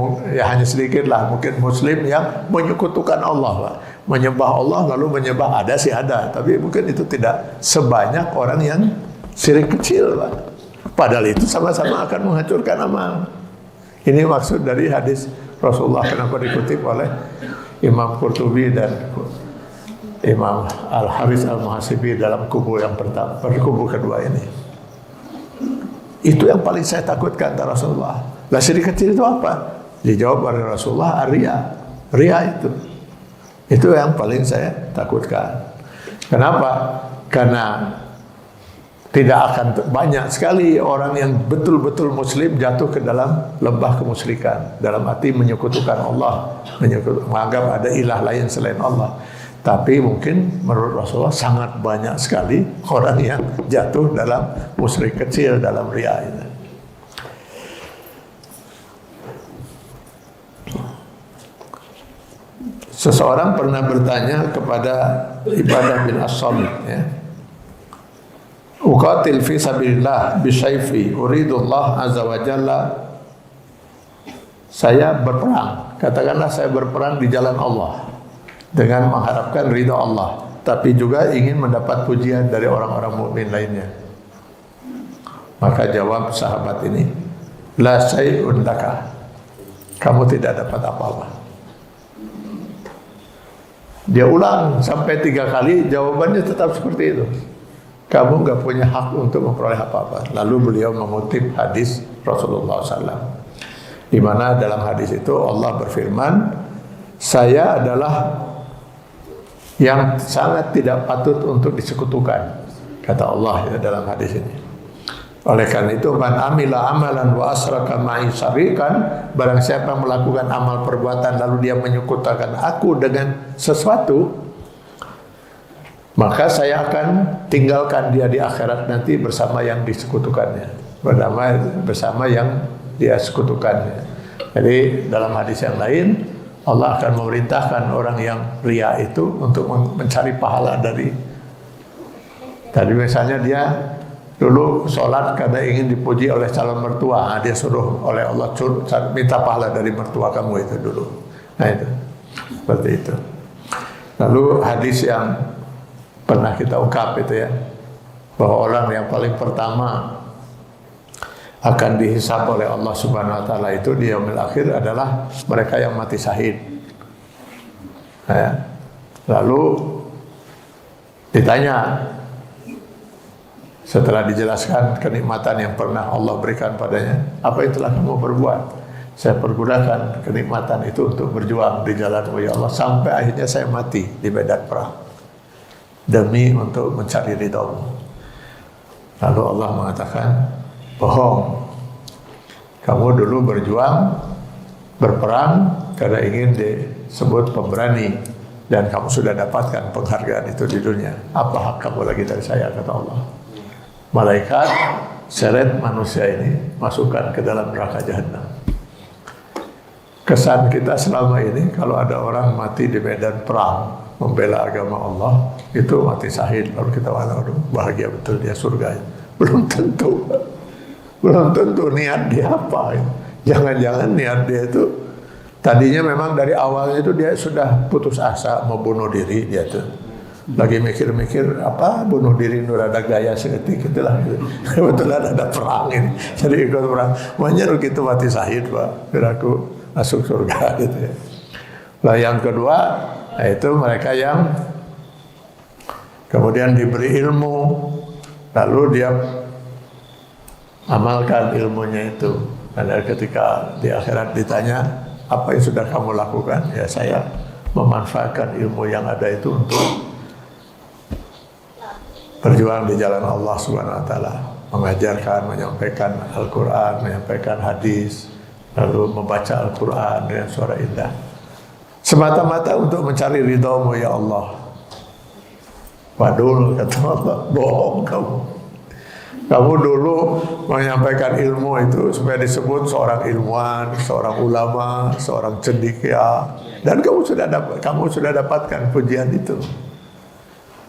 hanya sedikit lah, mungkin muslim yang menyekutukan Allah, Pak. Menyembah Allah lalu menyembah ada sih ada, tapi mungkin itu tidak sebanyak orang yang syirik kecil, Pak. Padahal itu sama-sama akan menghancurkan amal. Ini maksud dari hadis Rasulullah, kenapa dikutip oleh Imam Qurtubi dan Imam Al-Haris Al-Muhasibi dalam kubu yang pertama, kubu kedua ini. Itu yang paling saya takutkan, kata Rasulullah. Lah syirik kecil itu apa? Dijawab oleh Rasulullah, ria. Ria itu yang paling saya takutkan. Kenapa? Karena tidak akan banyak sekali orang yang betul-betul muslim jatuh ke dalam lembah kemusyrikan, dalam arti menyekutukan Allah, menganggap ada ilah lain selain Allah. Tapi mungkin menurut Rasulullah sangat banyak sekali orang yang jatuh dalam musyrik kecil, dalam ria itu. Seseorang pernah bertanya kepada Ibadah bin As-Samit, ya, uqatil fi sabilillah bisayfi uridullah azza wa jalla. Saya berperang, katakanlah saya berperang di jalan Allah dengan mengharapkan ridha Allah, tapi juga ingin mendapat pujian dari orang-orang mukmin lainnya. Maka jawab sahabat ini, la syai'un laka, kamu tidak dapat apa-apa. Dia ulang sampai 3 kali, jawabannya tetap seperti itu. Kamu nggak punya hak untuk memperoleh apa-apa. Lalu beliau mengutip hadis Rasulullah SAW, di mana dalam hadis itu Allah berfirman, saya adalah yang sangat tidak patut untuk disekutukan, kata Allah ya, dalam hadis ini. Oleh karena itu, man amila amalan wa asraka ma'i syarikan, barang siapa melakukan amal perbuatan lalu dia menyekutukan aku dengan sesuatu, maka saya akan tinggalkan dia di akhirat nanti bersama yang disekutukannya, bersama yang dia sekutukannya. Jadi dalam hadis yang lain, Allah akan memerintahkan orang yang ria itu untuk mencari pahala dari tadi, misalnya dia dulu sholat karena ingin dipuji oleh calon mertua, dia suruh oleh Allah minta pahala dari mertua kamu itu dulu. Nah itu seperti itu. Lalu hadis yang pernah kita ungkap itu ya, bahwa orang yang paling pertama akan dihisab oleh Allah Subhanahu wa taala itu di yaumil akhir adalah mereka yang mati syahid. Nah, lalu ditanya, setelah dijelaskan kenikmatan yang pernah Allah berikan padanya, apa yang telah kamu berbuat? Saya pergunakan kenikmatan itu untuk berjuang di jalan Allah sampai akhirnya saya mati di medan perang demi untuk mencari ridhamu. Lalu Allah mengatakan, bohong, kamu dulu berjuang, berperang karena ingin disebut pemberani dan kamu sudah dapatkan penghargaan itu di dunia. Apa hak kamu lagi dari saya, kata Allah. Malaikat seret manusia ini, masukkan ke dalam neraka jahanam. Kesan kita selama ini, kalau ada orang mati di medan perang membela agama Allah, itu mati syahid, lalu kita waduh bahagia betul dia surga. Belum tentu, belum tentu niat dia apa. Jangan-jangan niat dia itu tadinya memang dari awalnya itu dia sudah putus asa mau bunuh diri, dia tuh lagi mikir-mikir apa bunuh diri nur ada gaya seketik itulah gitu. Kebetulan ada perang ini, jadi ikut perang. Makanya gitu mati syahid, Pak, biar aku masuk surga gitu ya. Nah yang kedua, yaitu mereka yang kemudian diberi ilmu, lalu dia amalkan ilmunya itu. Dan ketika di akhirat ditanya, apa yang sudah kamu lakukan? Ya saya memanfaatkan ilmu yang ada itu untuk berjuang di jalan Allah Subhanahu wa taala. mengajarkan, menyampaikan Al-Quran, menyampaikan hadis, lalu membaca Al-Quran dengan suara indah, semata-mata untuk mencari ridhamu ya Allah. Wadul, kata Allah, bohong kamu. Kamu dulu menyampaikan ilmu itu supaya disebut seorang ilmuwan, seorang ulama, seorang cendekia, dan kamu sudah dapatkan pujian itu.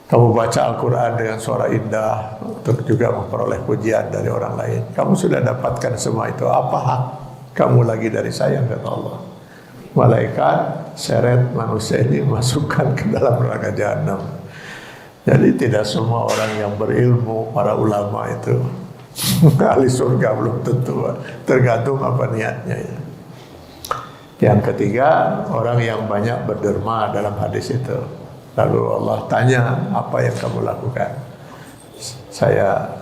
Kamu baca Al-Quran dengan suara indah untuk juga memperoleh pujian dari orang lain. Kamu sudah dapatkan semua itu. Apa hak kamu lagi dari saya, kata Allah. Malaikat seret manusia ini masukkan ke dalam neraka jahanam. Jadi tidak semua orang yang berilmu, para ulama itu ahli surga belum tentu, tergantung apa niatnya ya. Yang ketiga, orang yang banyak berderma dalam hadis itu. Lalu Allah tanya, apa yang kamu lakukan? Saya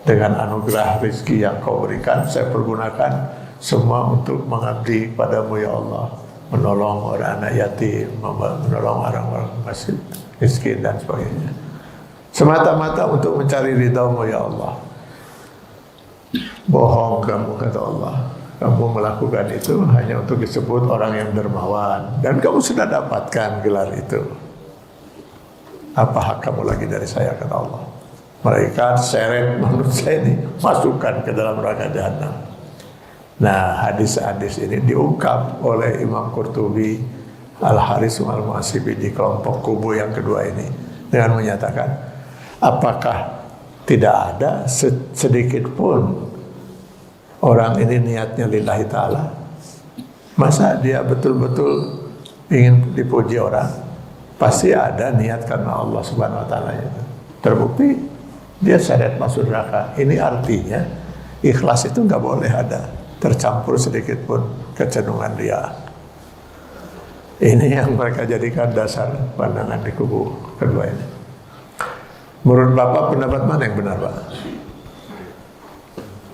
dengan anugerah rezeki yang kau berikan, saya pergunakan semua untuk mengabdi padamu ya Allah, menolong orang anak yatim, menolong orang-orang miskin dan sebagainya, semata-mata untuk mencari ridhamu ya Allah. Bohong kamu, kata Allah. Kamu melakukan itu hanya untuk disebut orang yang dermawan, dan kamu sudah dapatkan gelar itu. Apa hak kamu lagi dari saya, kata Allah. Mereka seret manusia ini masukkan ke dalam neraka jahanam. Nah, hadis-hadis ini diungkap oleh Imam Qurtubi Al-Haris Al-Mu'asibi di kelompok kubu yang kedua ini dengan menyatakan, apakah tidak ada sedikit pun orang ini niatnya lillahi ta'ala? Masa dia betul-betul ingin dipuji orang? Pasti ada niat karena Allah Subhanahu wa ta'ala itu. Terbukti dia seret masuk neraka. Ini artinya ikhlas itu nggak boleh ada tercampur sedikit pun kecenderungan dia. Ini yang mereka jadikan dasar pandangan di kubu kedua ini. Menurut Bapak, pendapat mana yang benar, Pak?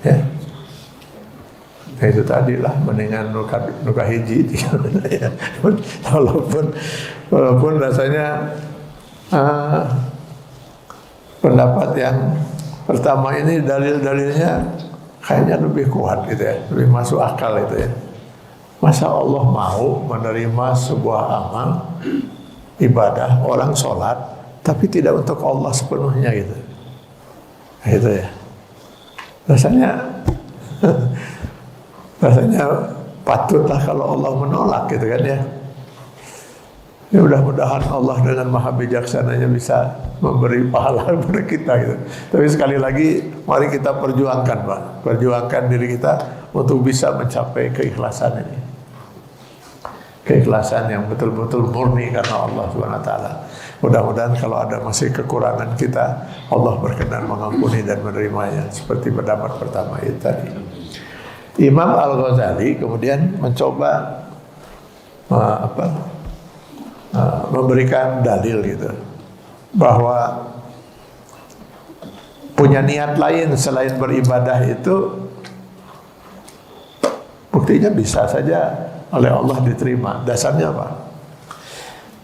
Ya, nah, itu tadilah mendingan nuka hiji. Ya. Walaupun rasanya pendapat yang pertama ini dalil-dalilnya kayaknya lebih kuat gitu ya, lebih masuk akal itu ya. Masa Allah mau menerima sebuah amal ibadah, orang sholat, tapi tidak untuk Allah sepenuhnya gitu. Gitu ya. Rasanya patutlah kalau Allah menolak gitu kan ya. Ya mudah-mudahan Allah dengan maha bijaksananya bisa memberi pahala kepada kita gitu. Tapi sekali lagi mari kita perjuangkan, Pak. Perjuangkan diri kita untuk bisa mencapai keikhlasan ini. Keikhlasan yang betul-betul murni karena Allah Subhanahu wa taala. Mudah-mudahan kalau ada masih kekurangan kita, Allah berkenan mengampuni dan menerimanya seperti pendapat pertama itu tadi. Imam Al-Ghazali kemudian mencoba memberikan dalil gitu bahwa punya niat lain selain beribadah itu buktinya bisa saja oleh Allah diterima. Dasarnya apa?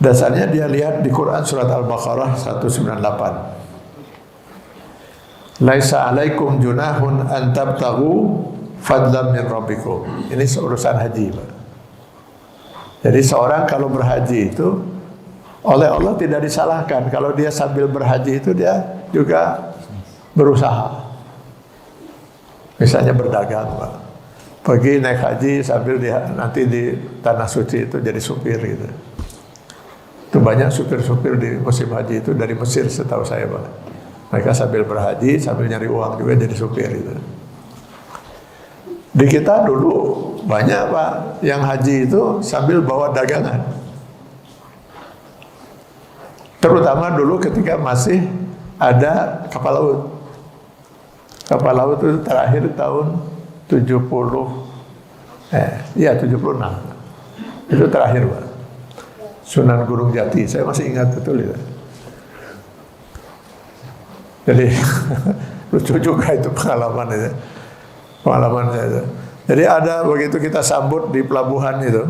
Dasarnya dia lihat di Quran surat Al-Baqarah 198. Laisa alaikum junahun an tabtaghu fadlan min rabbikum. Ini urusan haji, Pak. Jadi seorang kalau berhaji itu oleh Allah tidak disalahkan kalau dia sambil berhaji itu dia juga berusaha. Misalnya berdagang, Pak. Pergi naik haji sambil dia nanti di tanah suci itu jadi supir gitu. Itu banyak supir-supir di musim haji itu dari Mesir setahu saya, Pak. Mereka sambil berhaji sambil nyari uang juga jadi supir gitu. Di kita dulu banyak, Pak, yang haji itu sambil bawa dagangan. Terutama dulu ketika masih ada kapal laut. Kapal laut itu terakhir tahun 76. Itu terakhir, Pak. Sunan Gunung Jati, saya masih ingat betul itu. Jadi lucu juga itu pengalaman itu. Pengalaman saya itu. Jadi ada begitu kita sambut di pelabuhan itu,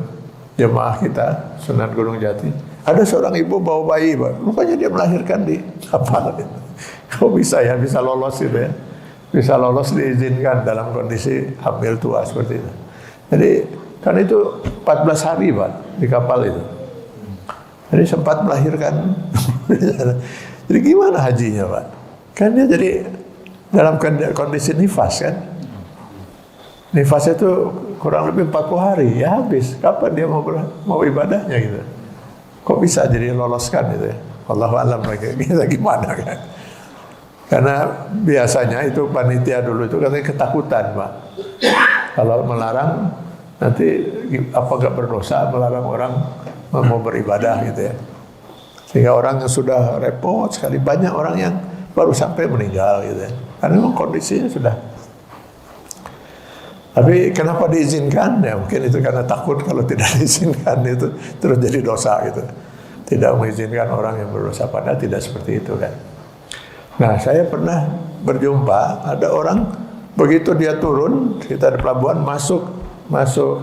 jemaah kita Sunan Gunung Jati. Ada seorang ibu bawa bayi, Pak. Rupanya dia melahirkan di kapal itu. Kok bisa ya, bisa lolos itu ya. bisa lolos diizinkan dalam kondisi hamil tua seperti itu. Jadi kan itu 14 hari Pak di kapal itu. Jadi sempat melahirkan. Jadi gimana hajinya Pak? Kan dia jadi dalam kondisi nifas kan. Nifas itu kurang lebih 40 hari, ya habis. Kapan dia mau ibadahnya gitu? Kok bisa jadi loloskan gitu ya? Wallahu a'lam kita gimana kan? Karena biasanya itu panitia dulu itu katanya ketakutan Pak. Kalau melarang nanti apa nggak berdosa melarang orang mau beribadah gitu ya. Sehingga orang yang sudah repot sekali, banyak orang yang baru sampai meninggal gitu ya. Karena memang kondisinya sudah. Tapi kenapa diizinkan? Ya mungkin itu karena takut kalau tidak diizinkan itu terus jadi dosa gitu. Tidak mengizinkan orang yang berdosa, padahal tidak seperti itu kan. Nah, saya pernah berjumpa ada orang begitu dia turun kita di pelabuhan masuk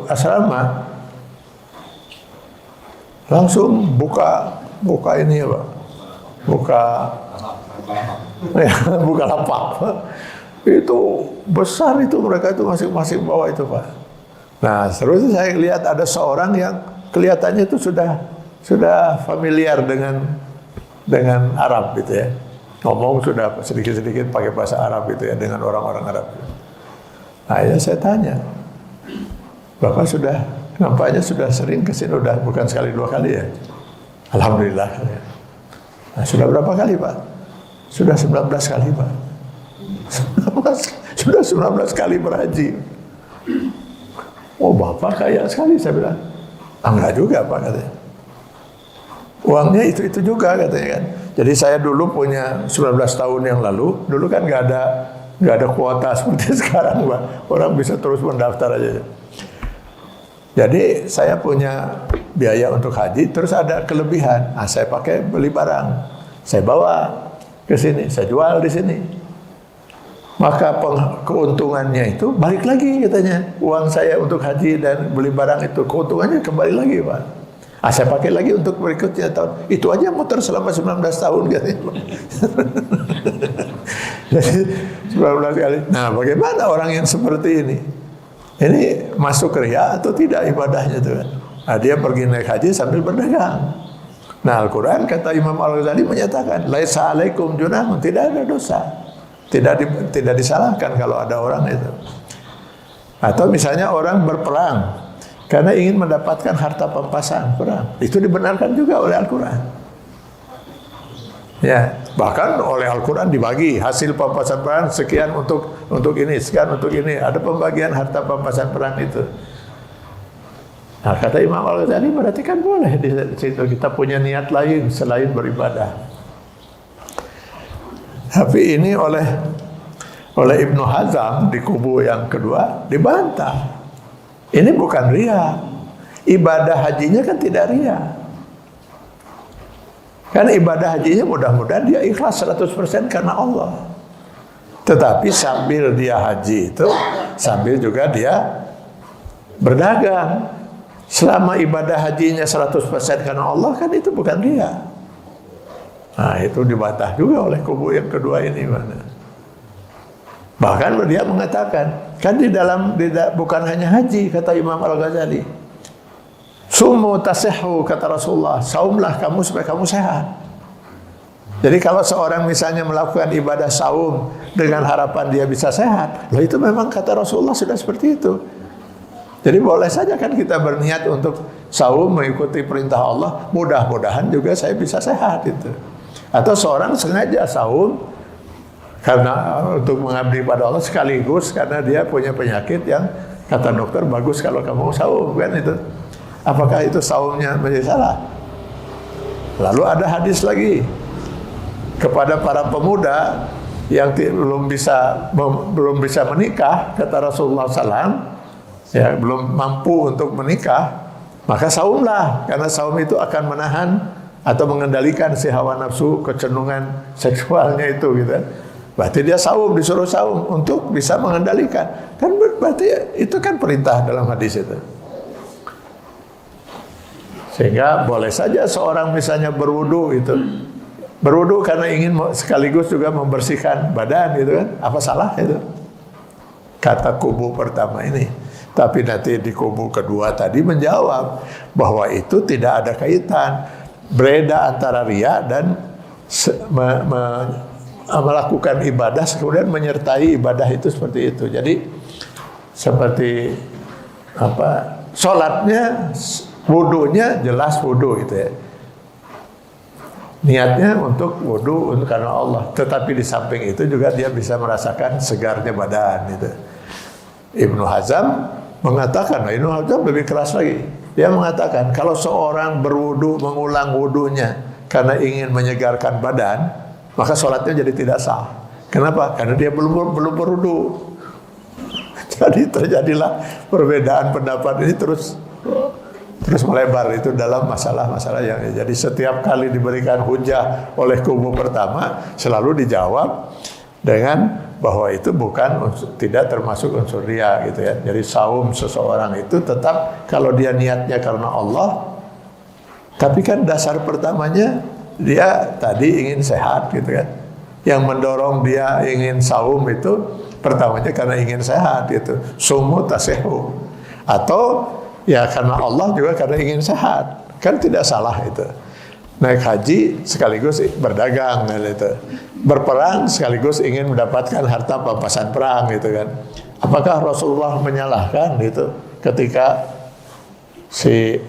asrama langsung buka ini ya Pak. Buka lapak. Itu besar itu mereka itu masing-masing bawa itu Pak. Nah, terus saya lihat ada seorang yang kelihatannya itu sudah familiar dengan Arab gitu ya. Ngomong sudah sedikit-sedikit pakai bahasa Arab gitu ya dengan orang-orang Arab. Nah, ya saya tanya, Bapak nampaknya sudah sering kesini, udah bukan sekali dua kali ya? Alhamdulillah. Nah, sudah berapa kali Pak? Sudah 19 kali Pak. Sudah 19 kali berhaji. Oh Bapak kaya sekali, saya bilang. Enggak juga Pak katanya. Uangnya itu juga katanya kan. Jadi saya dulu punya 19 tahun yang lalu, dulu kan nggak ada kuota seperti sekarang Pak. Orang bisa terus mendaftar aja. Jadi saya punya biaya untuk haji, terus ada kelebihan. Nah, saya pakai beli barang, saya bawa ke sini, saya jual di sini. Maka keuntungannya itu balik lagi katanya. Uang saya untuk haji dan beli barang itu keuntungannya kembali lagi Pak. Ah, saya pakai lagi untuk berikutnya tahun. Itu aja muter selama 19 tahun katanya. Jadi 19 kali. Nah, bagaimana orang yang seperti ini? Ini masuk riya atau tidak ibadahnya itu kan? Nah, dia pergi naik haji sambil berdagang. Nah, Al-Quran kata Imam Al-Ghazali menyatakan, laisa alaikum junahun, tidak ada dosa. Tidak disalahkan kalau ada orang itu. Atau misalnya orang berperang karena ingin mendapatkan harta pampasan perang. Itu dibenarkan juga oleh Al-Quran. Ya, bahkan oleh Al-Quran dibagi hasil pampasan perang sekian untuk ini, sekian untuk ini. Ada pembagian harta pampasan perang itu. Nah, kata Imam Al-Ghazali berarti kan boleh di situ kita punya niat lain selain beribadah. Tapi ini oleh Ibnu Hazm di kubu yang kedua dibantah. Ini bukan riya. Ibadah hajinya kan tidak riya. Karena ibadah hajinya mudah-mudahan dia ikhlas 100% karena Allah. Tetapi sambil dia haji itu, sambil juga dia berdagang. Selama ibadah hajinya 100% karena Allah kan itu bukan riya. Nah, itu dibantah juga oleh kubu yang kedua ini mana. Bahkan dia mengatakan, kan bukan hanya haji kata Imam Al-Ghazali. Sumu tasihhu kata Rasulullah, saumlah kamu supaya kamu sehat. Jadi kalau seorang misalnya melakukan ibadah saum dengan harapan dia bisa sehat, loh itu memang kata Rasulullah sudah seperti itu. Jadi boleh saja kan kita berniat untuk saum mengikuti perintah Allah, mudah-mudahan juga saya bisa sehat itu. Atau seorang sengaja saum karena untuk mengabdi pada Allah sekaligus karena dia punya penyakit yang kata dokter bagus kalau kamu saum kan itu. Apakah itu saumnya menjadi salah? Lalu ada hadis lagi kepada para pemuda yang belum bisa menikah kata Rasulullah SAW, ya belum mampu untuk menikah, maka saumlah karena saum itu akan menahan atau mengendalikan si hawa nafsu kecenderungan seksualnya itu gitu. Berarti dia saum, disuruh saum untuk bisa mengendalikan. Kan berarti itu kan perintah dalam hadis itu. Sehingga boleh saja seorang misalnya berwudu itu Berwudu karena ingin sekaligus juga membersihkan badan gitu kan. Apa salah itu? Kata kubu pertama ini. Tapi nanti di kubu kedua tadi menjawab bahwa itu tidak ada kaitan. Beda antara riya dan melakukan ibadah kemudian menyertai ibadah itu seperti itu. Jadi seperti apa? Sholatnya, wudunya jelas wudu itu ya. Niatnya untuk wudu untuk karena Allah. Tetapi di samping itu juga dia bisa merasakan segarnya badan itu. Ibnu Hazm mengatakan, Ibnu Hazm lebih keras lagi. Dia mengatakan kalau seorang berwudu mengulang wudunya karena ingin menyegarkan badan, maka sholatnya jadi tidak sah. Kenapa? Karena dia belum berwudu. Jadi terjadilah perbedaan pendapat ini terus melebar itu dalam masalah-masalah yang jadi setiap kali diberikan hujah oleh kubu pertama selalu dijawab dengan bahwa itu bukan tidak termasuk unsur riya gitu ya. Jadi saum seseorang itu tetap kalau dia niatnya karena Allah, tapi kan dasar pertamanya dia tadi ingin sehat gitu kan. Yang mendorong dia ingin saum itu pertamanya karena ingin sehat gitu. Sumu tasehu. Atau ya karena Allah juga karena ingin sehat. Kan tidak salah itu. Naik haji sekaligus berdagang kan itu. Berperang sekaligus ingin mendapatkan harta pampasan perang gitu kan. Apakah Rasulullah menyalahkan itu ketika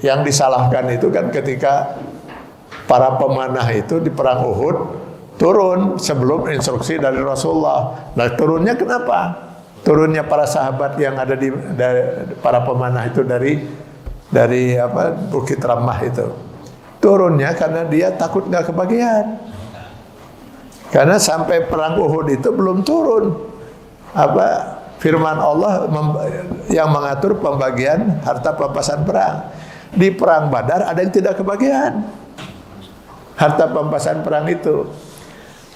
yang disalahkan itu kan ketika para pemanah itu di perang Uhud turun sebelum instruksi dari Rasulullah. Nah, turunnya kenapa? Turunnya para sahabat yang ada para pemanah itu dari apa Bukit Ramah itu. Turunnya karena dia takut nggak kebagian. Karena sampai perang Uhud itu belum turun apa firman Allah yang mengatur pembagian harta pampasan perang. Di perang Badar ada yang tidak kebagian harta pampasan perang itu.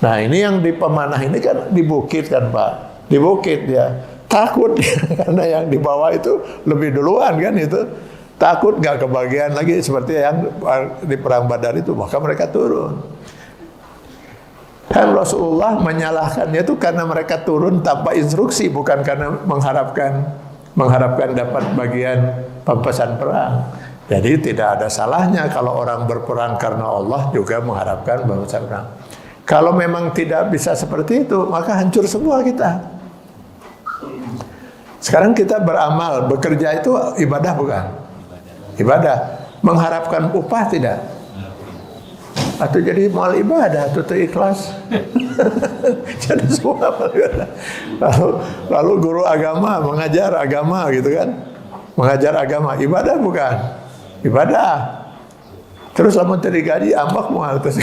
Nah ini yang di pemanah ini kan di bukit kan Pak, di bukit dia takut karena yang di bawah itu lebih duluan kan itu takut nggak kebagian lagi seperti yang di perang Badar itu, maka mereka turun. Kan Rasulullah menyalahkannya itu karena mereka turun tanpa instruksi, bukan karena mengharapkan dapat bagian pampasan perang. Jadi tidak ada salahnya kalau orang berperang karena Allah juga mengharapkan pampasan perang. Kalau memang tidak bisa seperti itu, maka hancur semua kita. Sekarang kita beramal, bekerja itu ibadah bukan? Ibadah. Mengharapkan upah tidak? Atau jadi mal ibadah, atau ikhlas? Jadi semua mal ibadah. Lalu guru agama, mengajar agama gitu kan? Mengajar agama, ibadah bukan? Ibadah. Terus lama digaji ambak mual terus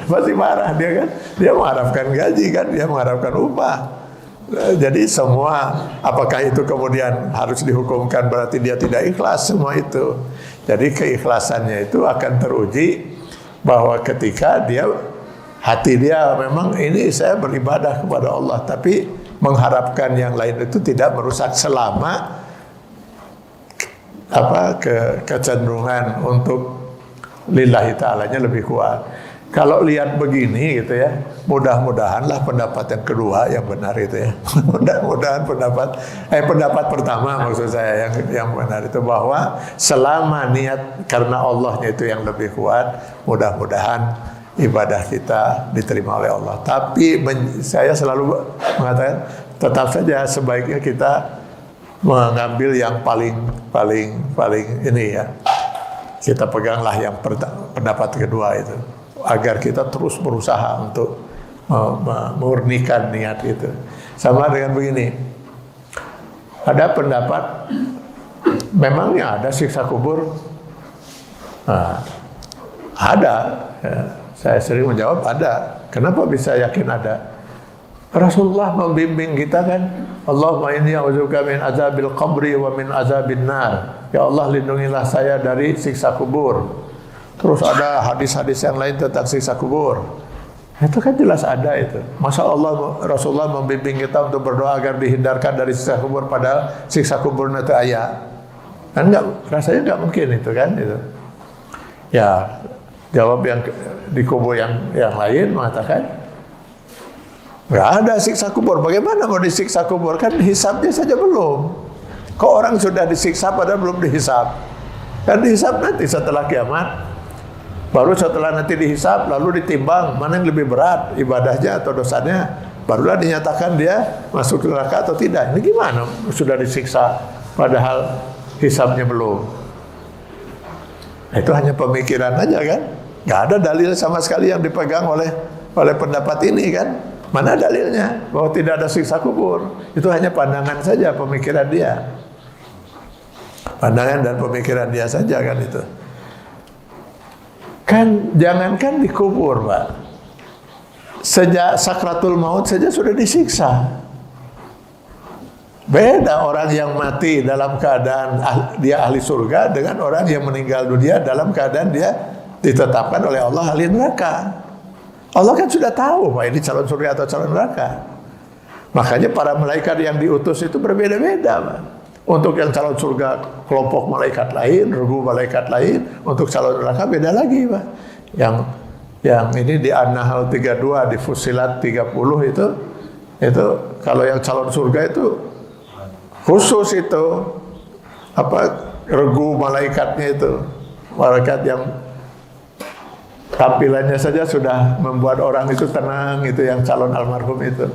pasti marah dia kan, dia mengharapkan gaji kan, dia mengharapkan upah. Jadi semua apakah itu kemudian harus dihukumkan berarti dia tidak ikhlas, semua itu. Jadi keikhlasannya itu akan teruji bahwa ketika dia hati dia memang ini saya beribadah kepada Allah, tapi mengharapkan yang lain itu tidak merusak selama kecenderungan untuk lillahi ta'alanya lebih kuat. Kalau lihat begini gitu ya, mudah-mudahanlah pendapat yang kedua yang benar itu ya. Mudah-mudahan pendapat pertama maksud saya yang benar itu bahwa selama niat karena Allahnya itu yang lebih kuat, mudah-mudahan ibadah kita diterima oleh Allah. Tapi saya selalu mengatakan tetap saja sebaiknya kita mengambil yang paling ini ya. Kita peganglah yang pendapat kedua itu, agar kita terus berusaha untuk memurnikan niat itu. Sama dengan begini, ada pendapat memangnya ada siksa kubur? Nah, ada. Ya, saya sering menjawab ada. Kenapa bisa yakin ada? Rasulullah membimbing kita kan, Allahumma inni a'udzubika min azabil qabri wa min azabin nar. Ya Allah, lindungilah saya dari siksa kubur. Terus ada hadis-hadis yang lain tentang siksa kubur. Itu kan jelas ada itu. Masa Allah Rasulullah membimbing kita untuk berdoa agar dihindarkan dari siksa kubur, padahal siksa kubur itu ayat. Kan rasanya enggak mungkin itu kan itu. Ya, Jawab yang di kubu yang lain mengatakan nggak ada siksa kubur. Bagaimana mau disiksa kubur? Kan hisabnya saja belum. Kok orang sudah disiksa padahal belum dihisab? Kan dihisab nanti setelah kiamat. Baru setelah nanti dihisab lalu ditimbang mana yang lebih berat, ibadahnya atau dosanya. Barulah dinyatakan dia masuk neraka atau tidak. Ini gimana sudah disiksa padahal hisabnya belum? Itu hanya pemikiran aja kan? Nggak ada dalil sama sekali yang dipegang oleh pendapat ini kan? Mana dalilnya bahwa tidak ada siksa kubur? Itu hanya pandangan saja, pemikiran dia. Pandangan dan pemikiran dia saja kan itu. Kan jangankan dikubur, Pak. Sejak sakratul maut saja sudah disiksa. Beda orang yang mati dalam keadaan dia ahli surga dengan orang yang meninggal dunia dalam keadaan dia ditetapkan oleh Allah ahli neraka. Allah kan sudah tahu Pak ini calon surga atau calon neraka. Makanya para malaikat yang diutus itu berbeda-beda Pak. Untuk yang calon surga kelompok malaikat lain, regu malaikat lain. Untuk calon neraka beda lagi Pak. Yang ini di An-Nahl 32, di Fussilat 30 itu kalau yang calon surga itu khusus itu regu malaikatnya itu. Malaikat yang tampilannya saja sudah membuat orang itu tenang, itu yang calon almarhum itu.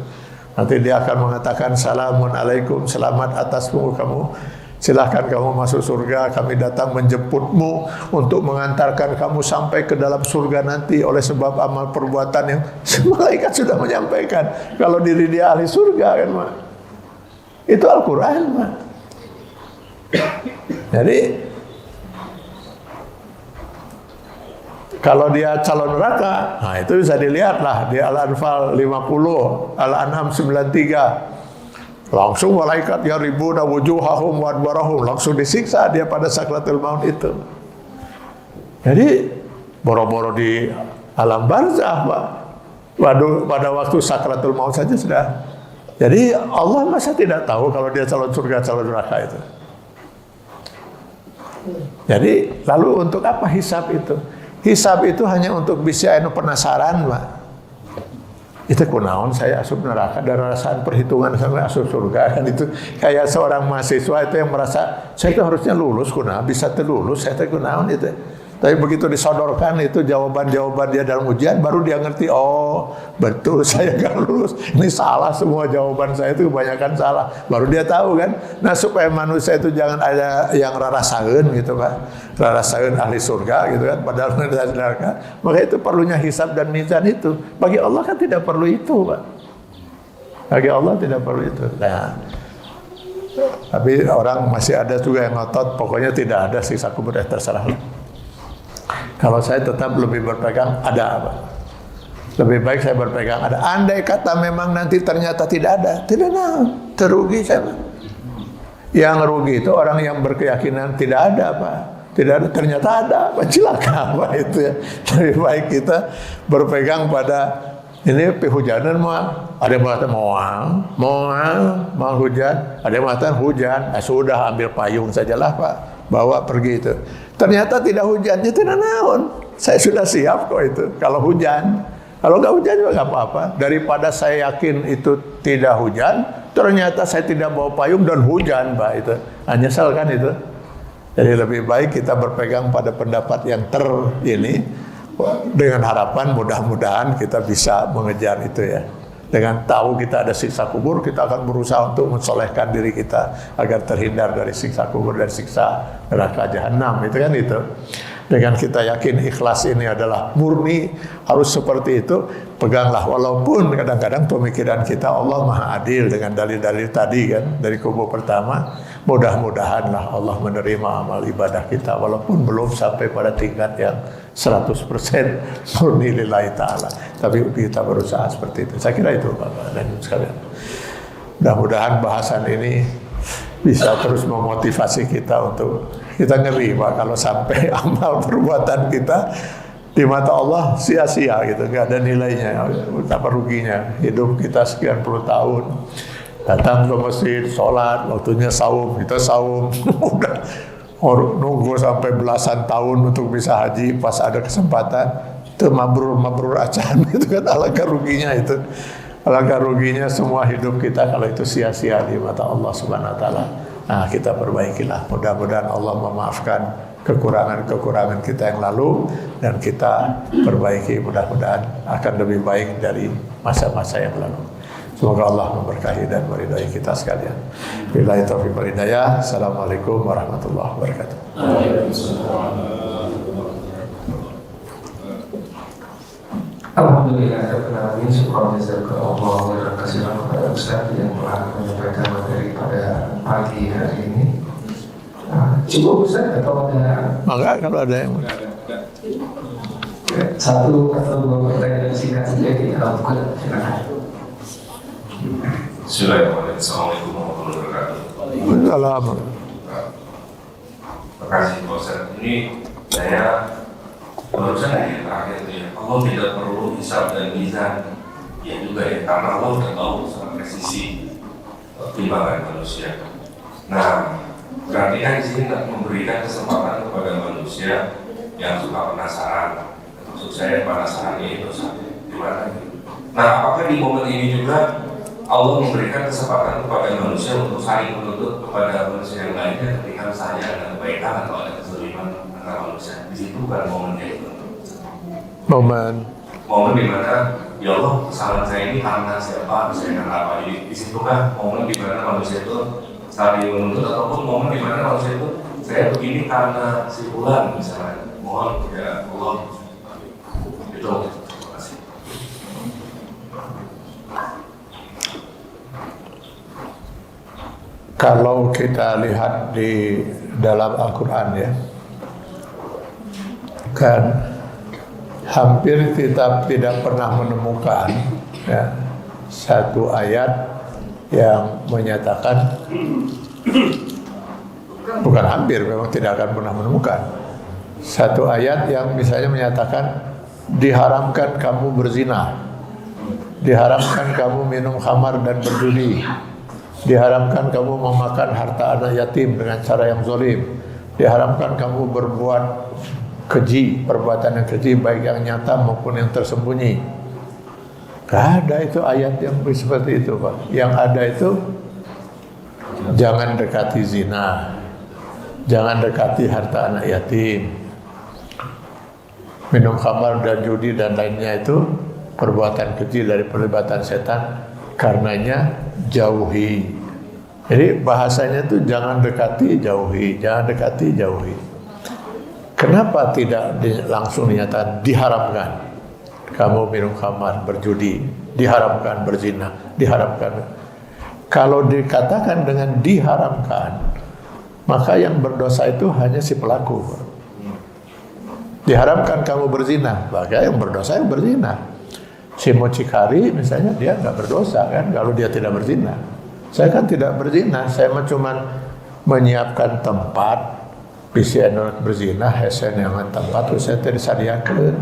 Nanti dia akan mengatakan salamun alaikum, selamat atasmu kamu. Silahkan kamu masuk surga, kami datang menjemputmu untuk mengantarkan kamu sampai ke dalam surga nanti oleh sebab amal perbuatan yang malaikat sudah menyampaikan. Kalau diri dia ahli surga kan Pak. Itu Al-Quran Pak. Jadi kalau dia calon neraka, nah itu bisa dilihat lah di Al-Anfal 50, Al-An'am 93. Langsung malaikat ya ribuna wujuhahum wa adbarahum, langsung disiksa dia pada sakratul maut itu. Jadi boro-boro di alam barzah, Pak. Pada waktu sakratul maut saja sudah. Jadi Allah masa tidak tahu kalau dia calon surga, calon neraka itu. Jadi lalu untuk apa hisab itu? Hisab itu hanya untuk bisa penasaran, Pak. Itu kunaon saya asup neraka dan rasaan perhitungan sampai asup surga kan itu kayak seorang mahasiswa itu yang merasa saya itu harusnya lulus kunaon bisa terlulus saya itu kunaon itu. Tapi begitu disodorkan itu jawaban-jawaban dia dalam ujian baru dia ngerti oh betul saya gak lulus ini salah semua jawaban saya itu kebanyakan salah baru dia tahu kan. Nah supaya manusia itu jangan ada yang rarasaeun gitu Pak rarasaeun ahli surga gitu kan padahal neraka maka itu perlunya hisab dan mizan itu bagi Allah kan tidak perlu itu Pak bagi Allah tidak perlu itu. Nah tapi orang masih ada juga yang ngotot pokoknya tidak ada siksa kubur terserah. Kalau saya tetap lebih berpegang ada apa? Lebih baik saya berpegang ada. Andai kata memang nanti ternyata tidak ada, tidak ada, terugi saya. Yang rugi itu orang yang berkeyakinan tidak ada apa? Tidak ada, ternyata ada apa? Celaka apa itu ya? Lebih baik kita berpegang pada ini hujanan ada yang mengatakan mau hujan, ada yang mengatakan hujan. Nah, sudah ambil payung sajalah Pak, bawa pergi itu. Ternyata tidak hujan, itu naon. Saya sudah siap kok itu. Kalau hujan, kalau nggak hujan juga nggak apa-apa. Daripada saya yakin itu tidak hujan, ternyata saya tidak bawa payung dan hujan, Pak itu. Nyesel kan itu. Jadi lebih baik kita berpegang pada pendapat yang ini dengan harapan mudah-mudahan kita bisa mengejar itu ya. Dengan tahu kita ada siksa kubur, kita akan berusaha untuk mensolehkan diri kita agar terhindar dari siksa kubur dan siksa neraka jahanam. Itu kan itu. Dengan kita yakin ikhlas ini adalah murni, harus seperti itu, peganglah. Walaupun kadang-kadang pemikiran kita Allah Maha Adil dengan dalil-dalil tadi kan dari kubu pertama. Mudah-mudahanlah Allah menerima amal ibadah kita walaupun belum sampai pada tingkat yang 100% murni lillahi ta'ala. Tapi kita berusaha seperti itu. Saya kira itu Bapak dan Ibu sekalian. Mudah-mudahan bahasan ini bisa terus memotivasi kita untuk kita ngeri Pak kalau sampai amal perbuatan kita di mata Allah sia-sia gitu, nggak ada nilainya, betapa ruginya hidup kita sekian puluh tahun. Datang ke masjid, sholat, waktunya saum, kita saum, udah nunggu sampai belasan tahun untuk bisa haji, pas ada kesempatan itu mabrur acan. Itu kan alangkah ruginya itu. Alangkah ruginya semua hidup kita kalau itu sia-sia di mata Allah Subhanahu wa taala. Nah, kita perbaikilah. Mudah-mudahan Allah memaafkan kekurangan-kekurangan kita yang lalu dan kita perbaiki, mudah-mudahan akan lebih baik dari masa-masa yang lalu. Semoga Allah memberkahi dan meridai kita sekalian. Billahi taufiq wal hidayah. Assalamualaikum warahmatullahi wabarakatuh. Alhamdulillah, syukur jazakallah khairan katsiran kepada Ustaz yang telah menyampaikan materi pada pagi hari ini. Cukup Ustaz atau ada? Maka kalau ada yang satu atau dua pertanyaan singkat saja kita lakukan. Silakan. Assalamualaikum warahmatullahi wabarakatuh. Assalamualaikum. Terima kasih Pak Ustaz. Ini saya barusan di terakhir itu ya, Allah tidak perlu hisab dan mizan. Ya juga ya, karena Allah sudah tahu sangat presisi timbangan manusia. Nah, berarti kan di sini tidak memberikan kesempatan kepada manusia yang suka penasaran. Maksud saya penasaran ini dosa gimana? Nah, apakah di momen ini juga Allah memberikan kesempatan kepada manusia untuk saling menuntut kepada manusia yang lainnya ketika misalnya ada kebaikan atau ada kezaliman antara manusia? Di situ bukan momennya itu. Momen di mana ya Allah kesalahan saya ini karena siapa, saya karena apa? Jadi di situ kan momen di mana manusia itu saling menuntut, ataupun momen di mana manusia itu saya begini karena si fulan misalnya. Mohon ya Allah itu. Terima kasih. Kalau kita lihat di dalam Al-Quran ya, kan hampir kita tidak pernah menemukan ya, satu ayat yang menyatakan, bukan hampir, memang tidak akan pernah menemukan satu ayat yang misalnya menyatakan diharamkan kamu berzina, diharamkan kamu minum khamar dan berjudi, diharamkan kamu memakan harta anak yatim dengan cara yang zalim, diharamkan kamu berbuat keji, perbuatan yang keji baik yang nyata maupun yang tersembunyi. Gak ada itu ayat yang seperti itu, Pak. Yang ada itu jangan dekati zina, jangan dekati harta anak yatim, minum khamar dan judi dan lainnya itu perbuatan keji dari perlibatan setan, karenanya jauhi. Jadi bahasanya itu jangan dekati, jauhi, jangan dekati, jauhi. Kenapa tidak langsung dinyatakan diharamkan kamu minum khamar, berjudi, diharamkan berzina, diharamkan? Kalau dikatakan dengan diharamkan, maka yang berdosa itu hanya si pelaku. Diharamkan kamu berzina, maka yang berdosa yang berzina. Si mucikari misalnya dia nggak berdosa kan kalau dia tidak berzina. Saya kan tidak berzina, saya cuma menyiapkan tempat PCN berzina, SN yang tempat itu saya tidak disediakan.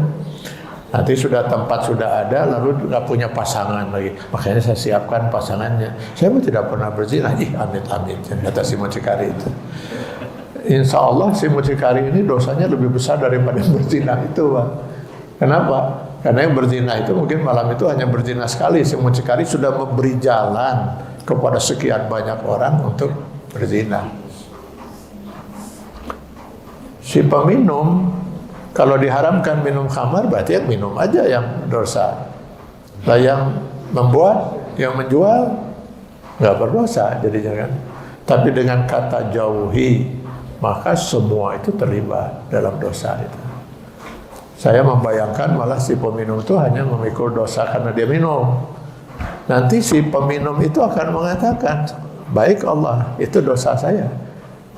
Nanti sudah tempat sudah ada, lalu nggak punya pasangan lagi, makanya saya siapkan pasangannya. Saya pun tidak pernah berzina, amit-amit kata si mucikari itu. Insya Allah si mucikari ini dosanya lebih besar daripada yang berzina itu, Pak. Kenapa? Karena yang berzina itu mungkin malam itu hanya berzina sekali. Si mucikari sudah memberi jalan kepada sekian banyak orang untuk berzina. Si peminum, kalau diharamkan minum khamar, berarti yang minum aja yang dosa. Lah yang membuat, yang menjual, nggak berdosa jadinya kan. Tapi dengan kata jauhi, maka semua itu terlibat dalam dosa itu. Saya membayangkan malah si peminum itu hanya memikul dosa karena dia minum. Nanti si peminum itu akan mengatakan, baik Allah, itu dosa saya.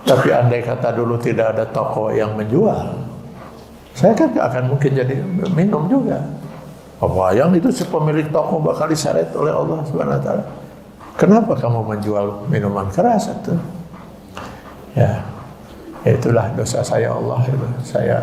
Tapi andai kata dulu tidak ada toko yang menjual, saya kan gak akan mungkin jadi minum juga. Apa yang itu si pemilik toko bakal diseret oleh Allah Subhanahu wa taala. Kenapa kamu menjual minuman keras itu? Ya, itulah dosa saya Allah. Saya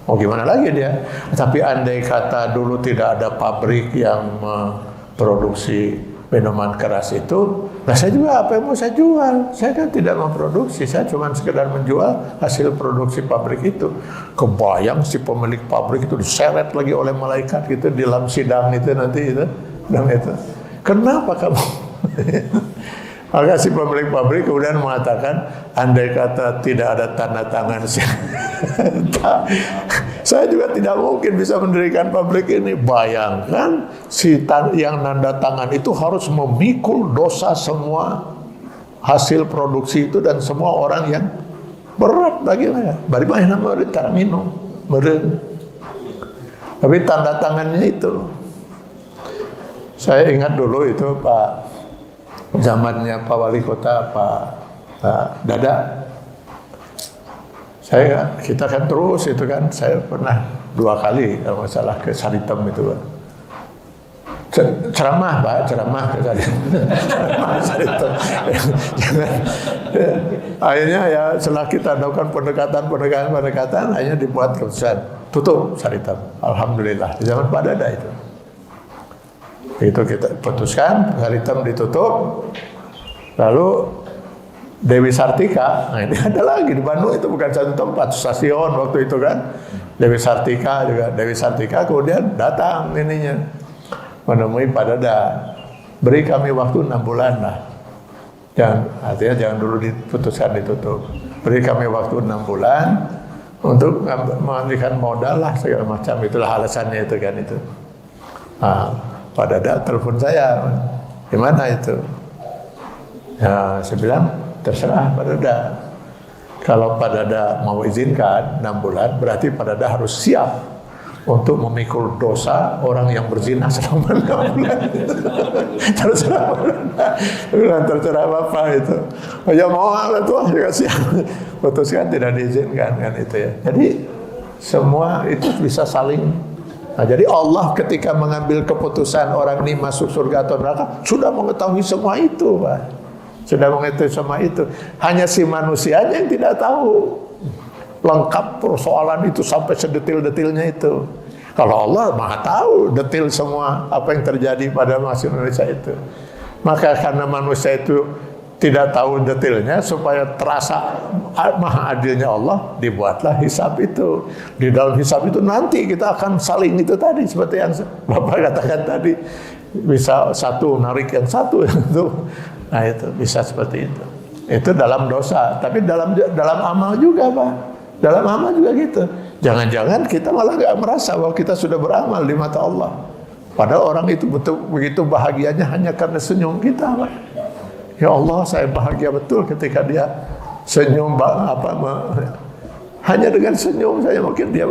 mau gimana lagi dia? Tapi andai kata dulu tidak ada pabrik yang memproduksi minuman keras itu, nah saya juga apa yang mau saya jual? Saya kan tidak memproduksi, saya cuma sekedar menjual hasil produksi pabrik itu. Kebayang si pemilik pabrik itu diseret lagi oleh malaikat gitu di dalam sidang itu nanti itu, dan itu. Kenapa kamu? Maka si pemilik pabrik kemudian mengatakan, andai kata tidak ada tanda tangan saya juga tidak mungkin bisa mendirikan pabrik ini. Bayangkan yang nanda tangan itu harus memikul dosa semua hasil produksi itu dan semua orang yang berat baginya. Bari mah nama tak minum, meureun. Tapi tanda tangannya itu. Saya ingat dulu itu Pak, zamannya Pak Wali Kota Pak Dada. Kita kan terus itu kan, saya pernah 2 kali kalau masalah ke Saritem itu Pak. Ceramah Pak, ceramah ke Saritem. Akhirnya ya setelah kita lakukan pendekatan, akhirnya dibuat keputusan tutup Saritem. Alhamdulillah di zaman Pak Dada itu. Itu kita putuskan Saritem ditutup. Lalu Dewi Sartika, nah ini ada lagi di Bandung, itu bukan satu tempat, stasiun waktu itu kan. Dewi Sartika kemudian datang ininya menemui Pak Dada, beri kami waktu 6 bulan lah, artinya jangan dulu diputuskan ditutup, beri kami waktu 6 bulan untuk mengambilkan modal lah segala macam, itulah alasannya itu kan itu. Nah, Pak Dada telepon saya, gimana itu? Ya, saya bilang terserah Pak Dada. Kalau Pak Dada mau izinkan 6 bulan, berarti Pak Dada harus siap untuk memikul dosa orang yang berzina selama 6 bulan. Terserah Bapak itu. Oh ya mau lah tuh juga siap. Putuskan tidak diizinkan kan itu ya. Jadi semua itu bisa saling. Nah, jadi Allah ketika mengambil keputusan orang ini masuk surga atau neraka sudah mengetahui semua itu, Pak. Sudah mengetahui semua itu. Hanya si manusianya yang tidak tahu lengkap persoalan itu sampai sedetil-detilnya itu. Kalau Allah Maha tahu detil semua apa yang terjadi pada manusia Indonesia itu. Maka karena manusia itu tidak tahu detilnya, supaya terasa maha adilnya Allah, dibuatlah hisab itu. Di dalam hisab itu nanti kita akan saling itu tadi, seperti yang Bapak katakan tadi, bisa satu narik yang satu itu. Nah itu bisa seperti itu. Itu dalam dosa, tapi dalam amal juga Pak. Dalam amal juga gitu. Jangan-jangan kita malah nggak merasa bahwa kita sudah beramal di mata Allah. Padahal orang itu begitu bahagianya hanya karena senyum kita, Pak. Ya Allah, saya bahagia betul ketika dia senyum, hanya dengan senyum saya mungkin dia,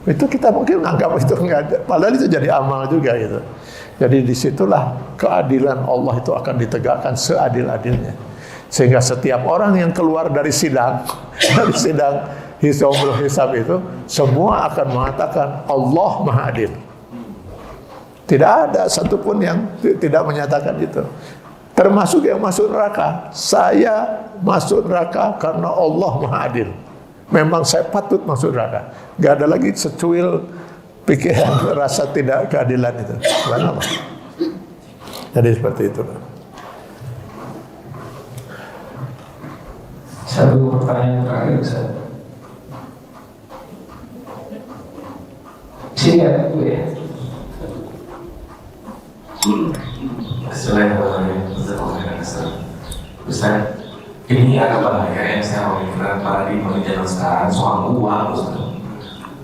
itu kita mungkin anggap itu enggak ada. Padahal itu jadi amal juga gitu. Jadi disitulah keadilan Allah itu akan ditegakkan seadil-adilnya. Sehingga setiap orang yang keluar dari sidang hisab itu, semua akan mengatakan Allah Maha Adil. Tidak ada satupun yang tidak menyatakan itu. Termasuk yang masuk neraka. Saya masuk neraka karena Allah Maha Adil. Memang saya patut masuk neraka. Gak ada lagi secuil pikiran rasa tidak keadilan itu. Kenapa? Jadi seperti itu. Satu pertanyaan terakhir Ustaz. Sini ada itu ya. Assalamualaikum. Ustaz, ini agak bahaya yang saya mau bilang paradigma zaman sekarang soal uang, Ustaz.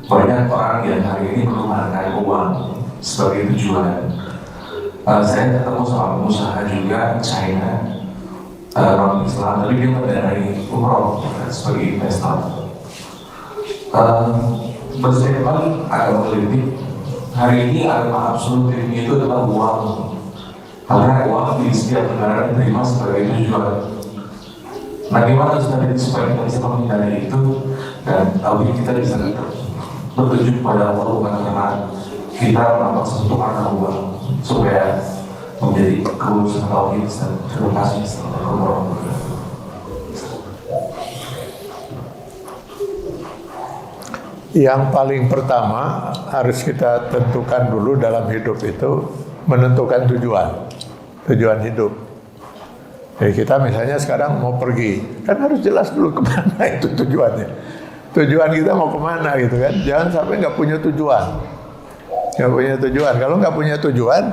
Banyak orang yang hari ini menggunakan uang sebagai tujuan. Saya ketemu sama pengusaha juga China, non Islam, tapi dia mendanai umroh sebagai investor. Berstatement agama politik. Hari ini agama absolut itu adalah uang. Karena uang di setiap negara diterima sebagai tujuan. Bagaimana supaya kita bisa menghindari itu dan tahu kita bisa bertujuan pada Allah, bukan karena kita melakukan sesuatu karena uang, supaya menjadi kelulusan tauhid dan terima kasih Assalamualaikum. Yang paling pertama harus kita tentukan dulu dalam hidup itu menentukan tujuan. tujuan hidup. Jadi kita misalnya sekarang mau pergi, kan harus jelas dulu kemana itu tujuannya. Tujuan kita mau kemana gitu kan. Jangan sampai nggak punya tujuan. Nggak punya tujuan. Kalau nggak punya tujuan,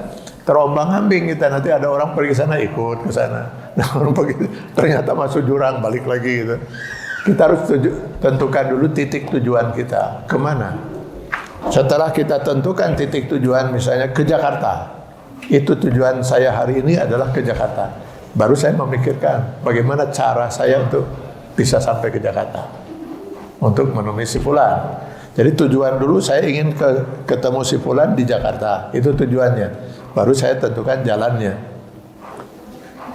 terombang-ambing kita. Nanti ada orang pergi sana ikut ke sana. Nah, orang pergi ternyata masuk jurang, balik lagi gitu. Kita harus tentukan dulu titik tujuan kita kemana. Setelah kita tentukan titik tujuan, misalnya ke Jakarta, itu tujuan saya hari ini adalah ke Jakarta. Baru saya memikirkan bagaimana cara saya untuk bisa sampai ke Jakarta untuk menemui si fulan. Jadi tujuan dulu saya ingin ketemu si fulan di Jakarta, itu tujuannya. Baru saya tentukan jalannya.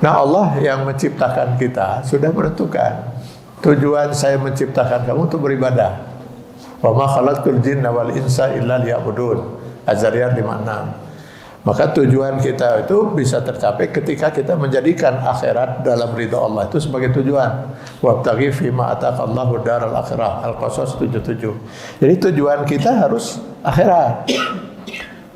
Nah, Allah yang menciptakan kita sudah menentukan tujuan saya menciptakan kamu untuk beribadah. Wa ma khalaqtul jinna wal insa illa liya'budun. Az-Zariyat 56. Maka tujuan kita itu bisa tercapai ketika kita menjadikan akhirat dalam ridha Allah itu sebagai tujuan. Wabtaghi fima ataqallahu daral akhirah. Al-Qasas 77. Jadi tujuan kita harus akhirat.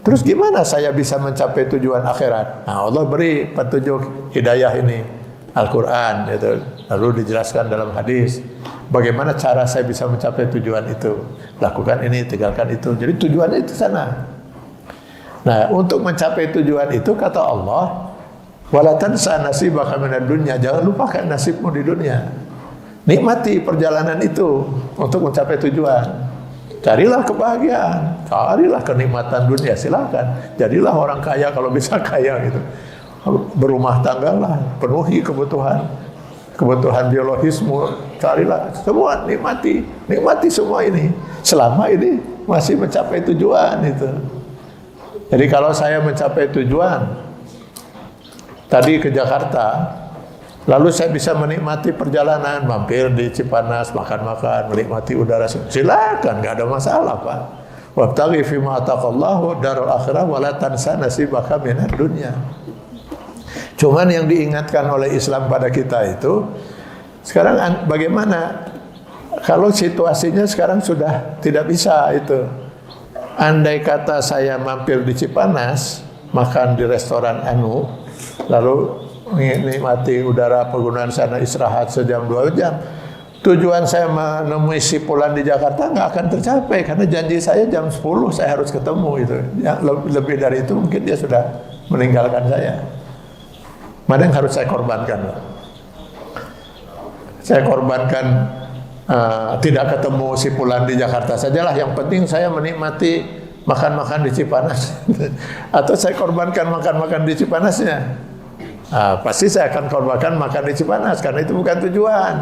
Terus gimana saya bisa mencapai tujuan akhirat? Nah, Allah beri petunjuk hidayah ini, Al-Quran itu. Lalu dijelaskan dalam hadis bagaimana cara saya bisa mencapai tujuan itu. Lakukan ini, tinggalkan itu. Jadi tujuannya itu sana. Nah, untuk mencapai tujuan itu kata Allah, wala tansa nasibaka minad dunya, jangan lupakan nasibmu di dunia. Nikmati perjalanan itu untuk mencapai tujuan. Carilah kebahagiaan, carilah kenikmatan dunia, silakan. Jadilah orang kaya kalau bisa kaya gitu. Berumah tanggalah, penuhi kebutuhan biologismu, carilah semua, nikmati semua ini. Selama ini masih mencapai tujuan itu. Jadi kalau saya mencapai tujuan tadi ke Jakarta, lalu saya bisa menikmati perjalanan, mampir di Cipanas, makan-makan, menikmati udara, silakan, nggak ada masalah, Pak. Wabtaghi fima ataqallahu darul akhirah wa la tansa nasibaka minad dunya. Cuman yang diingatkan oleh Islam pada kita itu, sekarang bagaimana kalau situasinya sekarang sudah tidak bisa itu. Andai kata saya mampir di Cipanas, makan di restoran Anu, lalu menikmati udara pegunungan sana, istirahat sejam 2 jam, tujuan saya menemui si fulan di Jakarta nggak akan tercapai karena janji saya jam 10 saya harus ketemu itu. Yang lebih dari itu mungkin dia sudah meninggalkan saya. Mana yang harus saya korbankan? Saya korbankan tidak ketemu si fulan di Jakarta sajalah. Yang penting saya menikmati makan-makan di Cipanas. Atau saya korbankan makan-makan di Cipanasnya. Pasti saya akan korbankan makan di Cipanas karena itu bukan tujuan.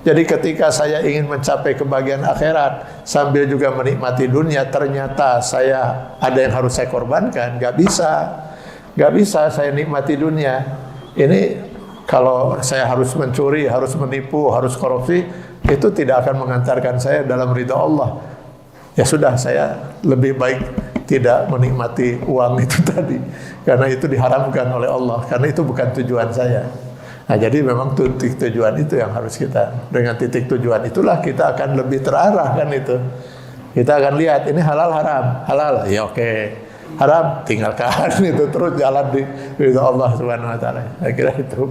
Jadi ketika saya ingin mencapai kebahagiaan akhirat sambil juga menikmati dunia, ternyata saya ada yang harus saya korbankan. Gak bisa saya nikmati dunia. Ini kalau saya harus mencuri, harus menipu, harus korupsi, itu tidak akan mengantarkan saya dalam ridha Allah. Ya sudah, saya lebih baik tidak menikmati uang itu tadi, karena itu diharamkan oleh Allah, karena itu bukan tujuan saya. Nah, jadi memang titik tujuan itu yang harus kita, dengan titik tujuan itulah kita akan lebih terarah kan itu. Kita akan lihat ini halal haram, halal ya oke. Haram tinggalkan itu, terus jalan di ridha Allah Subhanahu wa taala. Saya kira itu.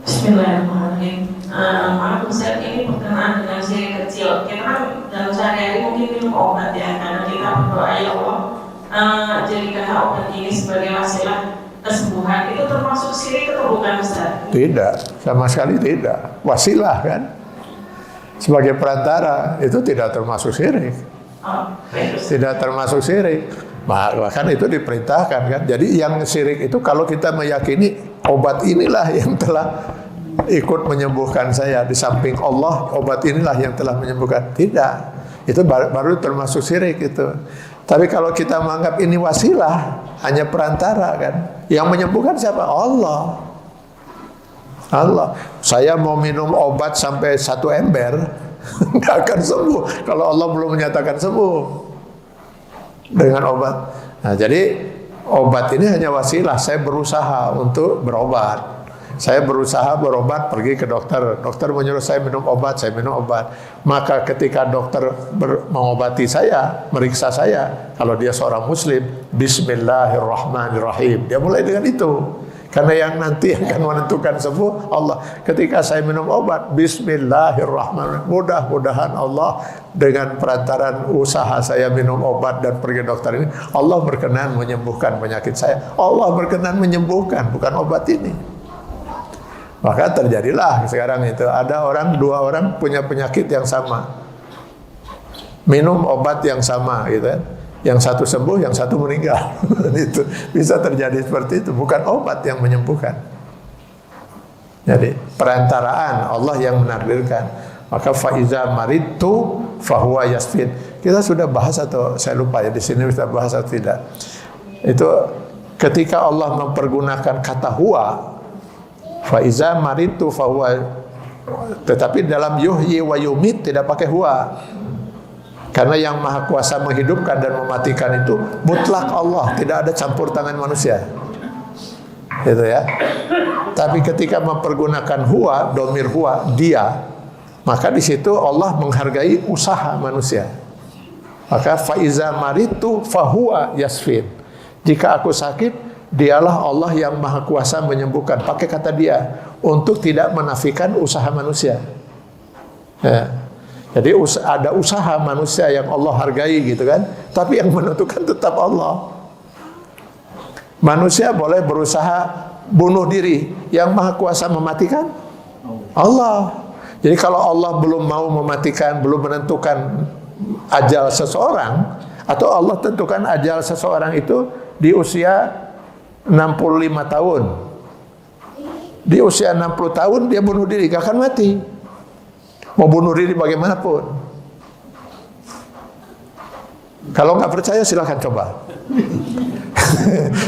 Bismillahirrahmanirrahim. Maaf Ustaz, ini berkenaan dengan saya kecil. Kita kan dalam sehari-hari mungkin minum obat ya, karena kita berdoa ya Allah, jadikan obat ini sebagai wasilah kesembuhan. Itu termasuk syirik atau bukan Ustaz? Tidak, sama sekali tidak. Wasilah kan, sebagai perantara, itu tidak termasuk syirik. Tidak termasuk syirik. Bahkan itu diperintahkan kan. Jadi yang syirik itu kalau kita meyakini obat inilah yang telah ikut menyembuhkan saya, di samping Allah obat inilah yang telah menyembuhkan. Tidak, itu baru termasuk syirik itu. Tapi kalau kita menganggap ini wasilah, hanya perantara kan, yang menyembuhkan siapa? Allah. Saya mau minum obat sampai 1 ember nggak akan sembuh kalau Allah belum menyatakan sembuh dengan obat. Nah, jadi obat ini hanya wasilah. Saya berusaha untuk berobat. Saya berusaha berobat, pergi ke dokter. Dokter menyuruh saya minum obat, saya minum obat. Maka ketika dokter mengobati saya, meriksa saya, kalau dia seorang muslim, Bismillahirrahmanirrahim. Dia mulai dengan itu. Karena yang nanti akan menentukan sembuh Allah. Ketika saya minum obat, Bismillahirrahmanirrahim. Mudah-mudahan Allah dengan perantaran usaha saya minum obat dan pergi dokter ini, Allah berkenan menyembuhkan penyakit saya. Allah berkenan menyembuhkan, bukan obat ini. Maka terjadilah sekarang itu ada dua orang punya penyakit yang sama, minum obat yang sama, gitu kan. Yang satu sembuh, yang satu meninggal. Itu bisa terjadi seperti itu. Bukan obat yang menyembuhkan. Jadi perantaraan Allah yang menakdirkan. Maka faiza maritu fahuwa yasfin. Kita sudah bahas atau saya lupa ya di sini kita bahas atau tidak. Itu ketika Allah mempergunakan kata huwa, faiza maritu fahuwa, tetapi dalam yuhyi wa yumit tidak pakai huwa. Karena yang maha kuasa menghidupkan dan mematikan itu mutlak Allah, tidak ada campur tangan manusia. Gitu ya. Tapi ketika mempergunakan huwa, domir huwa, dia, maka di situ Allah menghargai usaha manusia. Maka faiza maritu fahuwa yasfin. Jika aku sakit, dialah Allah yang maha kuasa menyembuhkan. Pakai kata dia untuk tidak menafikan usaha manusia. Ya. Jadi ada usaha manusia yang Allah hargai gitu kan. Tapi yang menentukan tetap Allah. Manusia boleh berusaha bunuh diri. Yang maha kuasa mematikan Allah. Jadi kalau Allah belum mau mematikan, belum menentukan ajal seseorang, atau Allah tentukan ajal seseorang itu di usia 65 tahun. Di usia 60 tahun dia bunuh diri, gak akan mati. Mau bunuh diri bagaimanapun. Kalau nggak percaya silakan coba.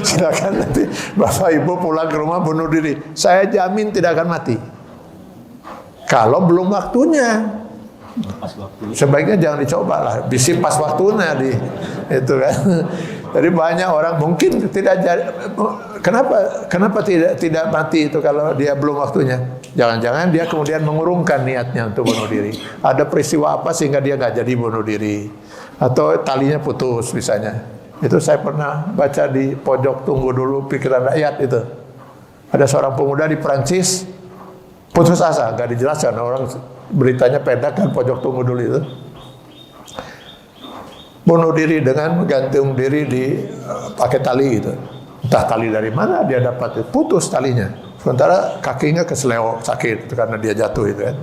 Silakan nanti Bapak Ibu pulang ke rumah bunuh diri. Saya jamin tidak akan mati. Kalau belum waktunya. Sebaiknya jangan dicoba lah. Bisa pas waktunya itu kan. Jadi banyak orang mungkin tidak jadi. Kenapa tidak mati itu kalau dia belum waktunya? Jangan-jangan dia kemudian mengurungkan niatnya untuk bunuh diri. Ada peristiwa apa sehingga dia nggak jadi bunuh diri, atau talinya putus misalnya. Itu saya pernah baca di pojok tunggu dulu pikiran rakyat itu. Ada seorang pemuda di Perancis putus asa, nggak dijelaskan, orang beritanya pendek kan, pojok tunggu dulu itu. Bunuh diri dengan gantung diri di pakai tali gitu. Entah tali dari mana dia dapat, putus talinya. Sementara kakinya keseleo sakit karena dia jatuh itu kan.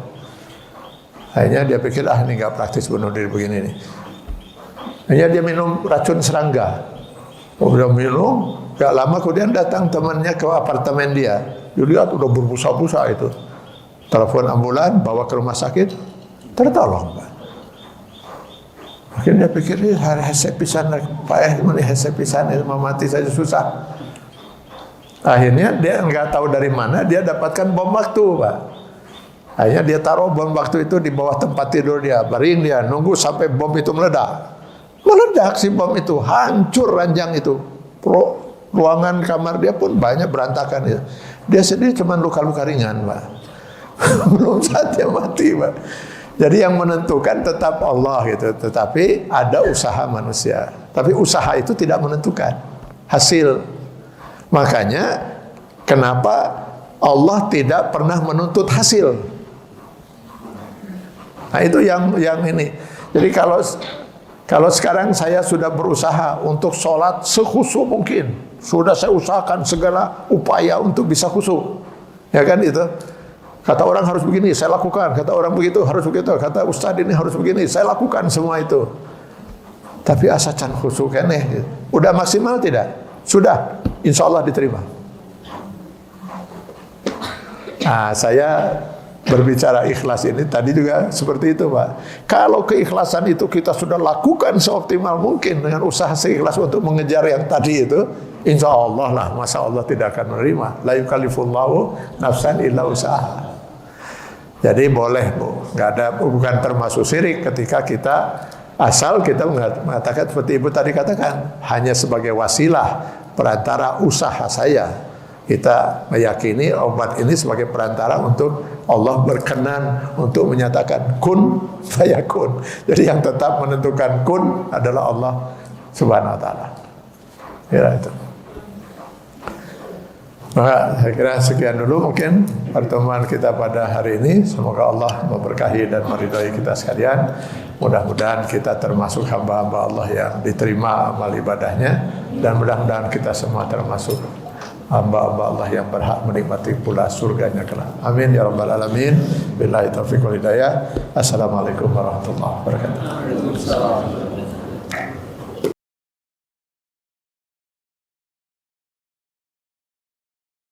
Akhirnya dia pikir ini nggak praktis bunuh diri begini nih. Akhirnya dia minum racun serangga. Udah minum, gak lama kemudian datang temannya ke apartemen dia. Dilihat udah berbusa-busa itu. Telepon ambulan, bawa ke rumah sakit, tertolong Pak. Akhirnya dia pikir ini hesep pisan, Pak hesep pisan, mau mati saja susah. Akhirnya dia nggak tahu dari mana dia dapatkan bom waktu Pak. Akhirnya dia taruh bom waktu itu di bawah tempat tidur dia, baring dia, nunggu sampai bom itu meledak. Meledak si bom itu, hancur ranjang itu. Ruangan kamar dia pun banyak berantakan itu. Dia sendiri cuma luka-luka ringan Pak. Belum saatnya mati Pak. Jadi yang menentukan tetap Allah gitu. Tetapi ada usaha manusia. Tapi usaha itu tidak menentukan hasil. Makanya kenapa Allah tidak pernah menuntut hasil. Nah itu yang ini. Jadi kalau sekarang saya sudah berusaha untuk sholat sekhusyuk mungkin, sudah saya usahakan segala upaya untuk bisa khusyuk, ya kan itu. Kata orang harus begini, saya lakukan. Kata orang begitu, harus begitu. Kata ustadz ini harus begini, saya lakukan semua itu. Tapi asa can khusyuk keneh. Udah maksimal tidak? Sudah, insya Allah diterima. Nah, saya berbicara ikhlas ini tadi juga seperti itu Pak. Kalau keikhlasan itu kita sudah lakukan seoptimal mungkin dengan usaha seikhlas untuk mengejar yang tadi itu, insya Allah lah, masa Allah tidak akan menerima. La yukallifullahu nafsan illa usaha. Jadi boleh Bu, nggak ada, bukan termasuk syirik ketika kita asal kita mengatakan seperti Ibu tadi katakan, hanya sebagai wasilah perantara usaha saya Kita meyakini obat ini sebagai perantara untuk Allah berkenan untuk menyatakan kun fayakun. Jadi yang tetap menentukan kun adalah Allah Subhanahu wa taala. Ya itu. Maka saya kira sekian dulu mungkin pertemuan kita pada hari ini. Semoga Allah memberkahi dan meridhai kita sekalian. Mudah-mudahan kita termasuk hamba-hamba Allah yang diterima amal ibadahnya, dan mudah-mudahan kita semua termasuk hamba-hamba Allah yang berhak menikmati pula surganya kelak. Amin ya rabbal alamin. Billahi taufiq wal hidayah. Assalamualaikum warahmatullahi wabarakatuh.